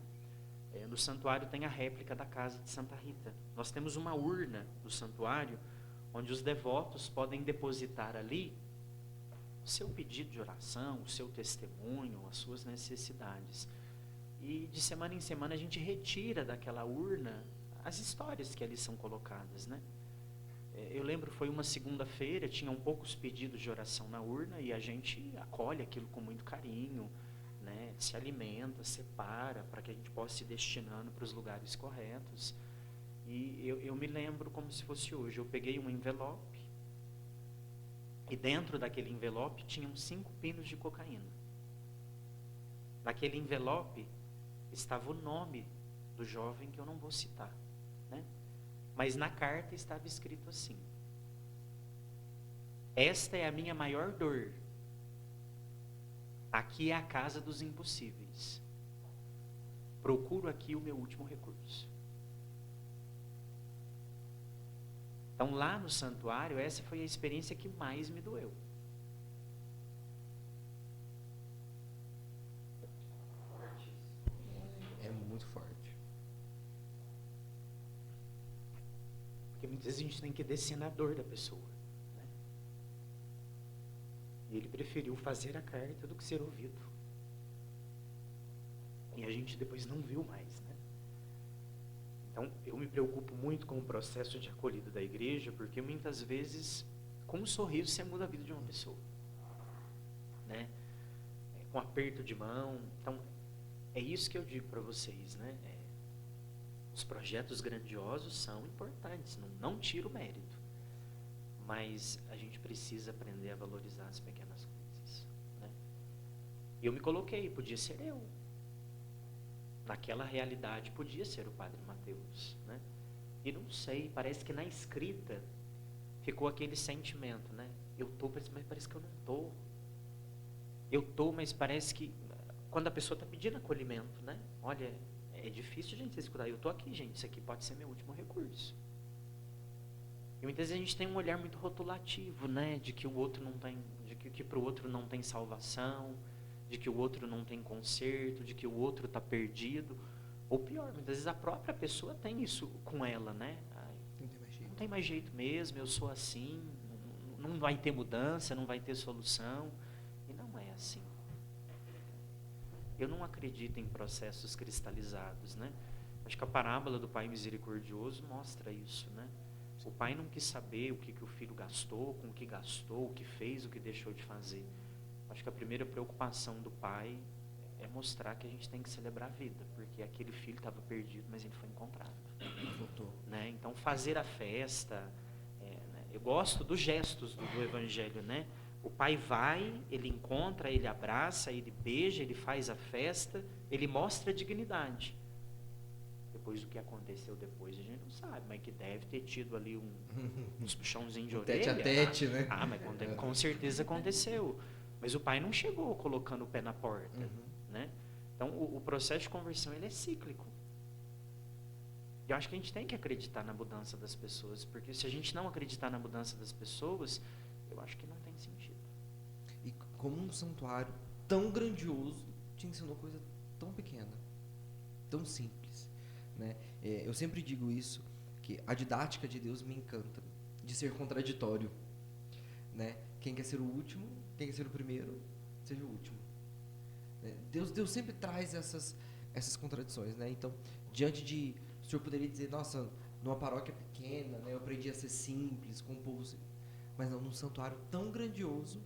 tem a réplica da casa de Santa Rita. Nós temos uma urna no santuário, onde os devotos podem depositar ali o seu pedido de oração, o seu testemunho, as suas necessidades. E de semana em semana a gente retira daquela urna as histórias que ali são colocadas, né? Eu lembro, foi uma segunda-feira, tinham poucos pedidos de oração na urna e a gente acolhe aquilo com muito carinho, né? Se alimenta, separa para que a gente possa ir destinando para os lugares corretos. E eu me lembro como se fosse hoje. Eu peguei um envelope e dentro daquele envelope tinham 5 pinos de cocaína. Naquele envelope estava o nome do jovem que eu não vou citar, né? Mas na carta estava escrito assim: esta é a minha maior dor. Aqui é a casa dos impossíveis. Procuro aqui o meu último recurso. Então, lá no santuário, essa foi a experiência que mais me doeu. É muito forte. Porque muitas vezes a gente tem que descer na dor da pessoa, né? E ele preferiu fazer a carta do que ser ouvido. E a gente depois não viu mais, né? Então, eu me preocupo muito com o processo de acolhida da igreja, porque muitas vezes, com um sorriso, você muda a vida de uma pessoa, né? Com um aperto de mão. Então, é isso que eu digo para vocês, né? Os projetos grandiosos são importantes, não tiro o mérito. Mas a gente precisa aprender a valorizar as pequenas coisas, né? E eu me coloquei, podia ser eu. Naquela realidade podia ser o Padre Mateus, né? E não sei, parece que na escrita ficou aquele sentimento, né? Eu tô, mas parece que eu não tô. Eu tô, mas parece que quando a pessoa está pedindo acolhimento, né? Olha, é difícil a gente escutar. Eu tô aqui, gente, isso aqui pode ser meu último recurso. E muitas vezes a gente tem um olhar muito rotulativo, né? De que o outro não tem, de que para o outro não tem salvação, de que o outro não tem conserto, de que o outro está perdido. Ou pior, muitas vezes a própria pessoa tem isso com ela, né? Ai, não tem mais jeito mesmo, eu sou assim, não vai ter mudança, não vai ter solução. E não é assim. Eu não acredito em processos cristalizados, né? Acho que a parábola do Pai Misericordioso mostra isso, né? O pai não quis saber o que o filho gastou, com o que gastou, o que fez, o que deixou de fazer. Acho que a primeira preocupação do pai é mostrar que a gente tem que celebrar a vida, porque aquele filho estava perdido, mas ele foi encontrado. Voltou. Né? Então, fazer a festa, né? Eu gosto dos gestos do Evangelho, né? O pai vai, ele encontra, ele abraça, ele beija, ele faz a festa, ele mostra a dignidade. Depois do que aconteceu depois, a gente não sabe, mas que deve ter tido ali uns puxãozinhos de orelha. Tete a tete, né? Ah, mas com certeza aconteceu. Mas o pai não chegou colocando o pé na porta, né? Então, o processo de conversão, ele é cíclico. E eu acho que a gente tem que acreditar na mudança das pessoas, porque se a gente não acreditar na mudança das pessoas, eu acho que não tem sentido. E como um santuário tão grandioso te ensinou coisa tão pequena, tão simples, né? Eu sempre digo isso, que a didática de Deus me encanta, de ser contraditório, né? Quem quer ser o último, quem quer ser o primeiro, seja o último. Deus sempre traz essas contradições, né? Então, diante de... O senhor poderia dizer, nossa, numa paróquia pequena, né, eu aprendi a ser simples, com o povo... Mas não, num santuário tão grandioso,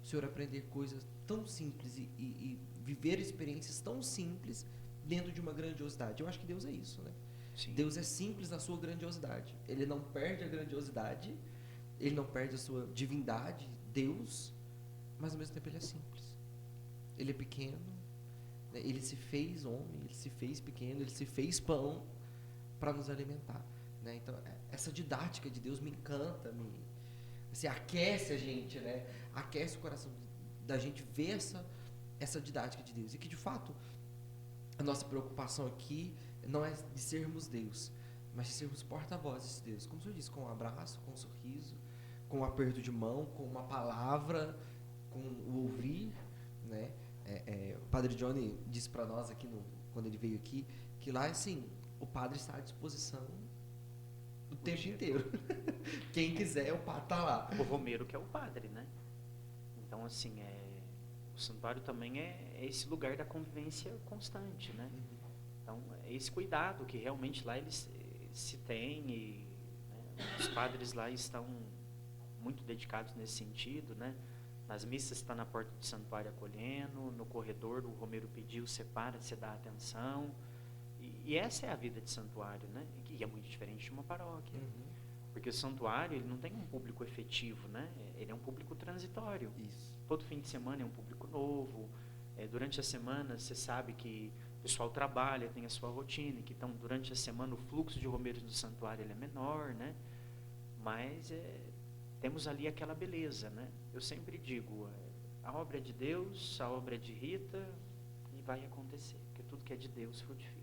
o senhor aprender coisas tão simples e viver experiências tão simples dentro de uma grandiosidade. Eu acho que Deus é isso, né? Sim. Deus é simples na sua grandiosidade. Ele não perde a grandiosidade, ele não perde a sua divindade, Deus, mas ao mesmo tempo ele é simples. Ele é pequeno, né? Ele se fez homem, ele se fez pequeno, ele se fez pão para nos alimentar, né? Então, essa didática de Deus me encanta, assim, aquece a gente, né? Aquece o coração da gente ver essa didática de Deus. E que, de fato, a nossa preocupação aqui não é de sermos Deus, mas de sermos porta-vozes de Deus. Como o senhor disse, com um abraço, com um sorriso, com um aperto de mão, com uma palavra, com o ouvir, né? O Padre Johnny disse para nós aqui, quando ele veio aqui, que lá, assim, o padre está à disposição o tempo inteiro. Quem quiser, o padre está lá. O Romero que é o padre, né? Então, assim, o santuário também é esse lugar da convivência constante, né? Então, é esse cuidado que realmente lá eles se tem, e, né, Os padres lá estão muito dedicados nesse sentido, né? Nas missas está na porta do santuário acolhendo, no corredor o Romeiro pediu, separa, você dá atenção. E essa é a vida de santuário, né? E é muito diferente de uma paróquia. Porque o santuário, ele não tem um público efetivo, né? Ele é um público transitório. Isso. Todo fim de semana é um público novo. Durante a semana, você sabe que o pessoal trabalha, tem a sua rotina, que então, durante a semana, o fluxo de romeiros do santuário ele é menor, né? Mas temos ali aquela beleza, né? Eu sempre digo, a obra é de Deus, a obra é de Rita, e vai acontecer, porque tudo que é de Deus frutifica.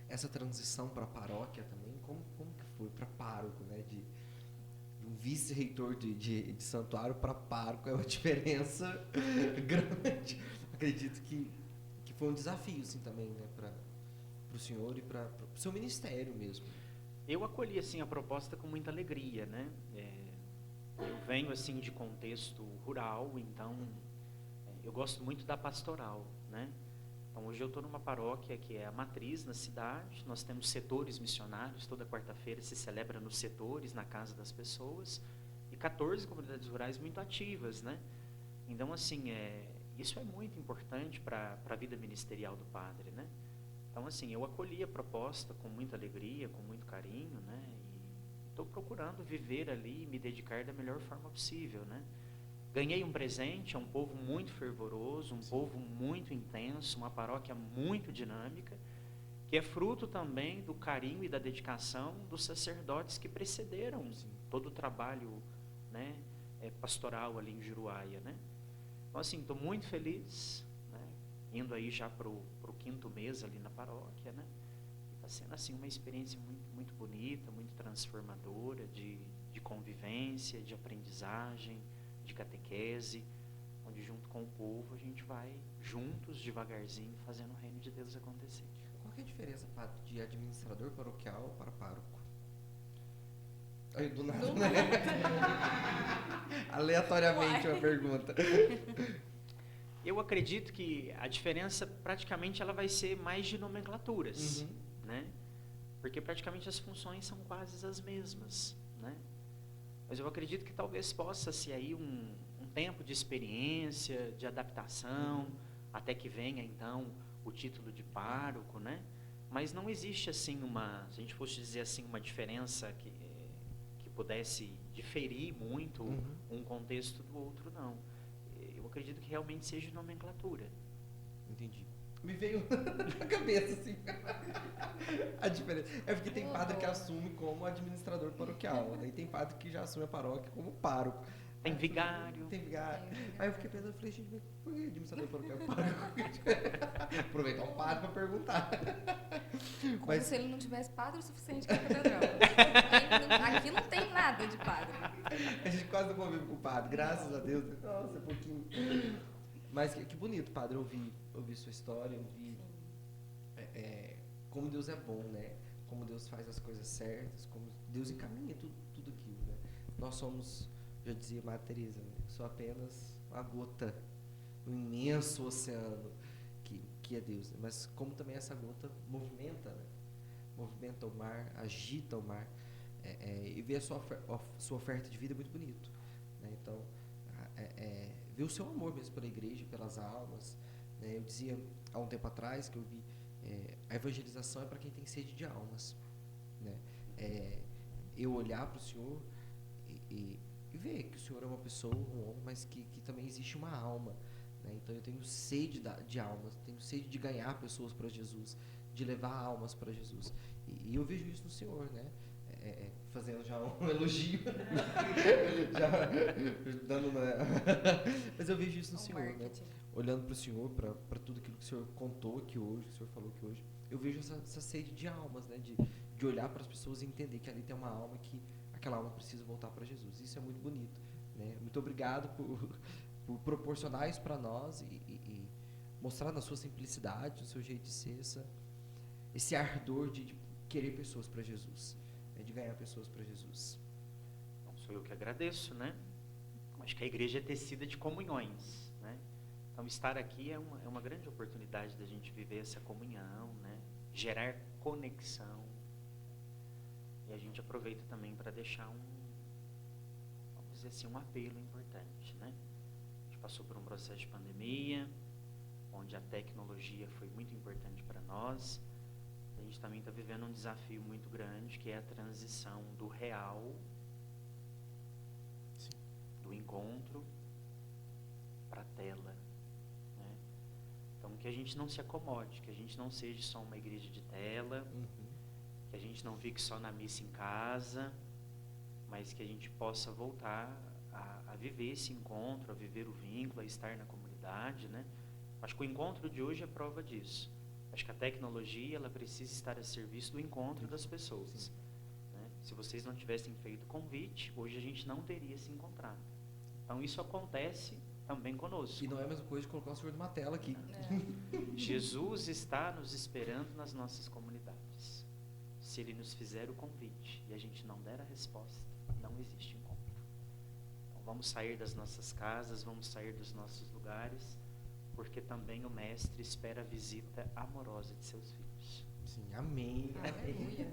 Essa transição para a paróquia também, como que foi para pároco, né? De um vice-reitor de santuário para pároco é uma diferença grande. Acredito que foi um desafio, assim, também, né? Para o senhor e para o seu ministério mesmo. Eu acolhi, assim, a proposta com muita alegria, né? Eu venho, assim, de contexto rural, então eu gosto muito da pastoral, né? Então, hoje eu estou numa paróquia que é a matriz na cidade, nós temos setores missionários, toda quarta-feira se celebra nos setores, na casa das pessoas, e 14 comunidades rurais muito ativas, né? Então, assim, isso é muito importante para a vida ministerial do padre, né? Então, assim, eu acolhi a proposta com muita alegria, com muito carinho, né? E estou procurando viver ali e me dedicar da melhor forma possível, né? Ganhei um presente, é um povo muito fervoroso, um povo muito intenso, uma paróquia muito dinâmica, que é fruto também do carinho e da dedicação dos sacerdotes que precederam todo o trabalho, né, pastoral ali em Juruáia, né? Então, assim, estou muito feliz, né, indo aí já para o 5º mês ali na paróquia, né? Está sendo, assim, uma experiência muito, muito bonita, muito transformadora de convivência, de aprendizagem, de catequese, onde junto com o povo a gente vai juntos, devagarzinho, fazendo o reino de Deus acontecer. Qual que é a diferença, padre, de administrador paroquial para pároco? Aí, do nada, né? Aleatoriamente uma pergunta. Eu acredito que a diferença, praticamente, ela vai ser mais de nomenclaturas, né? Porque praticamente as funções são quase as mesmas, né? Mas eu acredito que talvez possa ser aí um tempo de experiência, de adaptação, até que venha, então, o título de pároco, né? Mas não existe, assim, se a gente fosse dizer assim, uma diferença que pudesse diferir muito um contexto do outro, não. Eu acredito que realmente seja nomenclatura. Entendi. Me veio na cabeça, assim, a diferença. É porque tem padre que assume como administrador paroquial, aí tem padre que já assume a paróquia como pároco. Tem vigário. Tem vigário. Aí eu fiquei pensando, falei, gente, por que administrador paroquial é pároco? Aproveitar um padre para perguntar. Como se ele não tivesse padre o suficiente para a catedral. Aqui não tem nada de padre. A gente quase não convive com o padre, graças a Deus. Nossa, é pouquinho. Mas que bonito, padre, ouvir sua história, ouvir como Deus é bom, né? Como Deus faz as coisas certas, como Deus encaminha tudo aquilo, né? Nós somos, já dizia Madre Teresa, né? Só apenas uma gota no imenso oceano que é Deus, né? Mas como também essa gota movimenta, né? Movimenta o mar, agita o mar, e ver a sua oferta de vida é muito bonito, né? Então, ver o seu amor mesmo pela igreja, pelas almas, né? Eu dizia há um tempo atrás que eu vi a evangelização é para quem tem sede de almas, né? Eu olhar para o Senhor e ver que o Senhor é uma pessoa, um homem, mas que também existe uma alma, né? Então eu tenho sede de almas, tenho sede de ganhar pessoas para Jesus, de levar almas para Jesus, e eu vejo isso no Senhor, né? Fazendo já um elogio, já dando, né? Mas eu vejo isso no Senhor, marketing, né? Olhando para o Senhor, para tudo aquilo que o Senhor contou aqui hoje, que o Senhor falou aqui hoje, eu vejo essa sede de almas, né? De olhar para as pessoas e entender que ali tem uma alma, que aquela alma precisa voltar para Jesus. Isso é muito bonito, né? Muito obrigado por proporcionar isso para nós e mostrar na sua simplicidade, no seu jeito de ser, esse ardor de querer pessoas para Jesus, de ganhar pessoas para Jesus. Bom, sou eu que agradeço, né? Acho que a igreja é tecida de comunhões, né? Então, estar aqui é uma grande oportunidade da gente viver essa comunhão, né? Gerar conexão. E a gente aproveita também para deixar vamos dizer assim, um apelo importante, né? A gente passou por um processo de pandemia, onde a tecnologia foi muito importante para nós. A gente também está vivendo um desafio muito grande, que é a transição do real, Sim. do encontro, para a tela, né? Então, que a gente não se acomode, que a gente não seja só uma igreja de tela, que a gente não fique só na missa em casa, mas que a gente possa voltar a viver esse encontro, a viver o vínculo, a estar na comunidade, né? Acho que o encontro de hoje é prova disso. Acho que a tecnologia, ela precisa estar a serviço do encontro das pessoas, né? Se vocês não tivessem feito convite, hoje a gente não teria se encontrado. Então isso acontece também conosco. E não é a mesma coisa de colocar o Senhor numa tela aqui. Jesus está nos esperando nas nossas comunidades. Se Ele nos fizer o convite e a gente não der a resposta, não existe encontro. Então vamos sair das nossas casas, vamos sair dos nossos lugares, porque também o Mestre espera a visita amorosa de seus filhos. Sim, amém. Aleluia.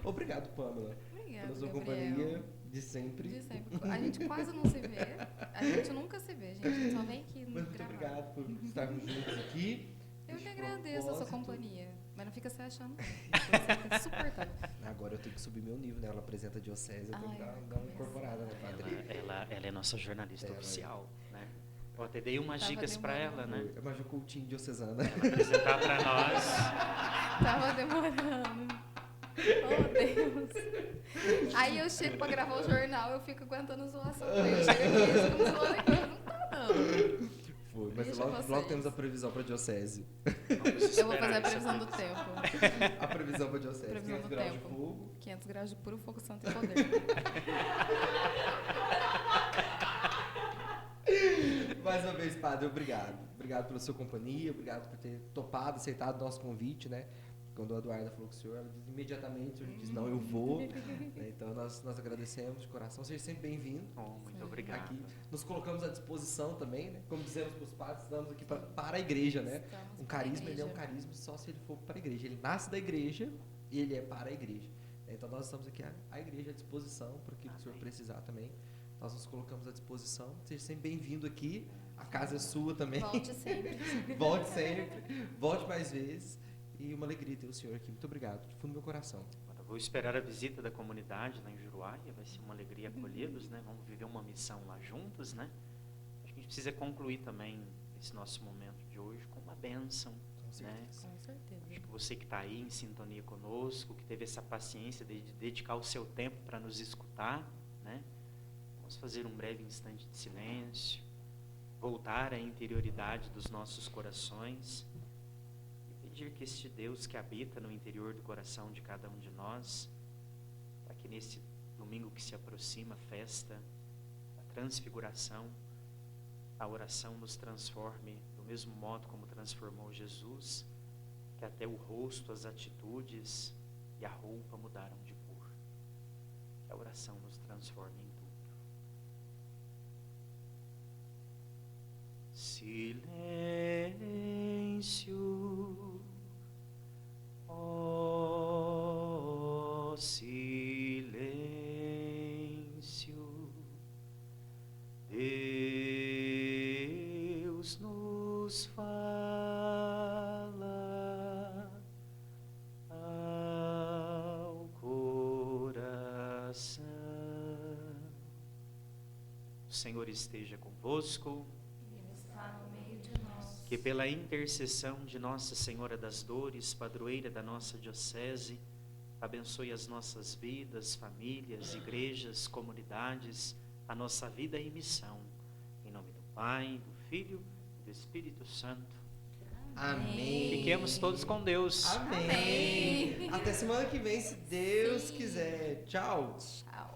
Obrigado, Pamela, Obrigada, pela sua Gabriel. companhia de sempre. De sempre. A gente quase não se vê. A gente nunca se vê, gente. A gente só vem aqui no Muito gravar. obrigado por estarmos juntos aqui. Eu que Neste agradeço a sua propósito. companhia. Mas não fica se achando. Você é insuportável. Agora eu tenho que subir meu nível, né? Ela apresenta a diocese, eu tenho que Ai, dar uma começa. incorporada, né, padre? Ela é nossa jornalista Ela é. oficial, né? Eu até dei umas Tava dicas para ela, demorando. né? É mais o cultinho diocesana. Ela apresentar para nós. Tava demorando. Oh, Deus. Aí eu chego pra gravar o jornal, eu fico aguentando zoação. Aí eu chego aqui e fico me zoando aqui. Não tá, não. Foi, mas Deixa logo vocês. temos a previsão para a diocese. Vamos Eu vou esperar fazer a essa previsão do previsão. tempo. A previsão para a diocese. Previsão 500 do graus tempo. de fogo. 500 graus de puro fogo santo e poder. Mais uma vez, padre, obrigado. Obrigado pela sua companhia, obrigado por ter topado, aceitado o nosso convite, né? Quando a Eduarda falou com o senhor, ela disse imediatamente, o senhor diz, não, eu vou. Né? Então, nós agradecemos de coração. Seja sempre bem-vindo. Oh, muito Sim. obrigado. Aqui. Nos colocamos à disposição também, né? Como dizemos para os padres, estamos aqui para a igreja, né? Estamos Um para a carisma, ele é um igreja. carisma só se ele for para a igreja. Ele nasce da igreja e ele é para a igreja. Então, nós estamos aqui, a igreja à disposição, para aquilo que o senhor precisar também. Nós nos colocamos à disposição. Seja sempre bem-vindo aqui. A casa é sua também. Volte sempre. Volte sempre. Volte mais vezes. E uma alegria ter o senhor aqui. Muito obrigado. De fundo do meu coração. Agora, vou esperar a visita da comunidade lá em Juruáia, vai ser uma alegria acolhê-los, né? Vamos viver uma missão lá juntos, né? Acho que a gente precisa concluir também esse nosso momento de hoje com uma bênção, Com né? certeza. Com certeza. Acho que você que está aí em sintonia conosco, que teve essa paciência de dedicar o seu tempo para nos escutar, né? Vamos fazer um breve instante de silêncio, voltar à interioridade dos nossos corações e pedir que este Deus que habita no interior do coração de cada um de nós, para que nesse domingo que se aproxima, a festa da transfiguração, a oração nos transforme do mesmo modo como transformou Jesus, que até o rosto, as atitudes e a roupa mudaram de cor. Que a oração nos transforme em tudo. Silêncio, ó silêncio, Deus nos fala ao coração. O Senhor esteja convosco. Ele está no meio de nós. Que pela intercessão de Nossa Senhora das Dores, padroeira da nossa diocese, abençoe as nossas vidas, famílias, igrejas, comunidades, a nossa vida e missão. Em nome do Pai, do Filho e do Espírito Santo. Amém. Fiquemos todos com Deus. Amém. Amém. Até semana que vem, se Deus Sim. quiser. Tchau. Tchau.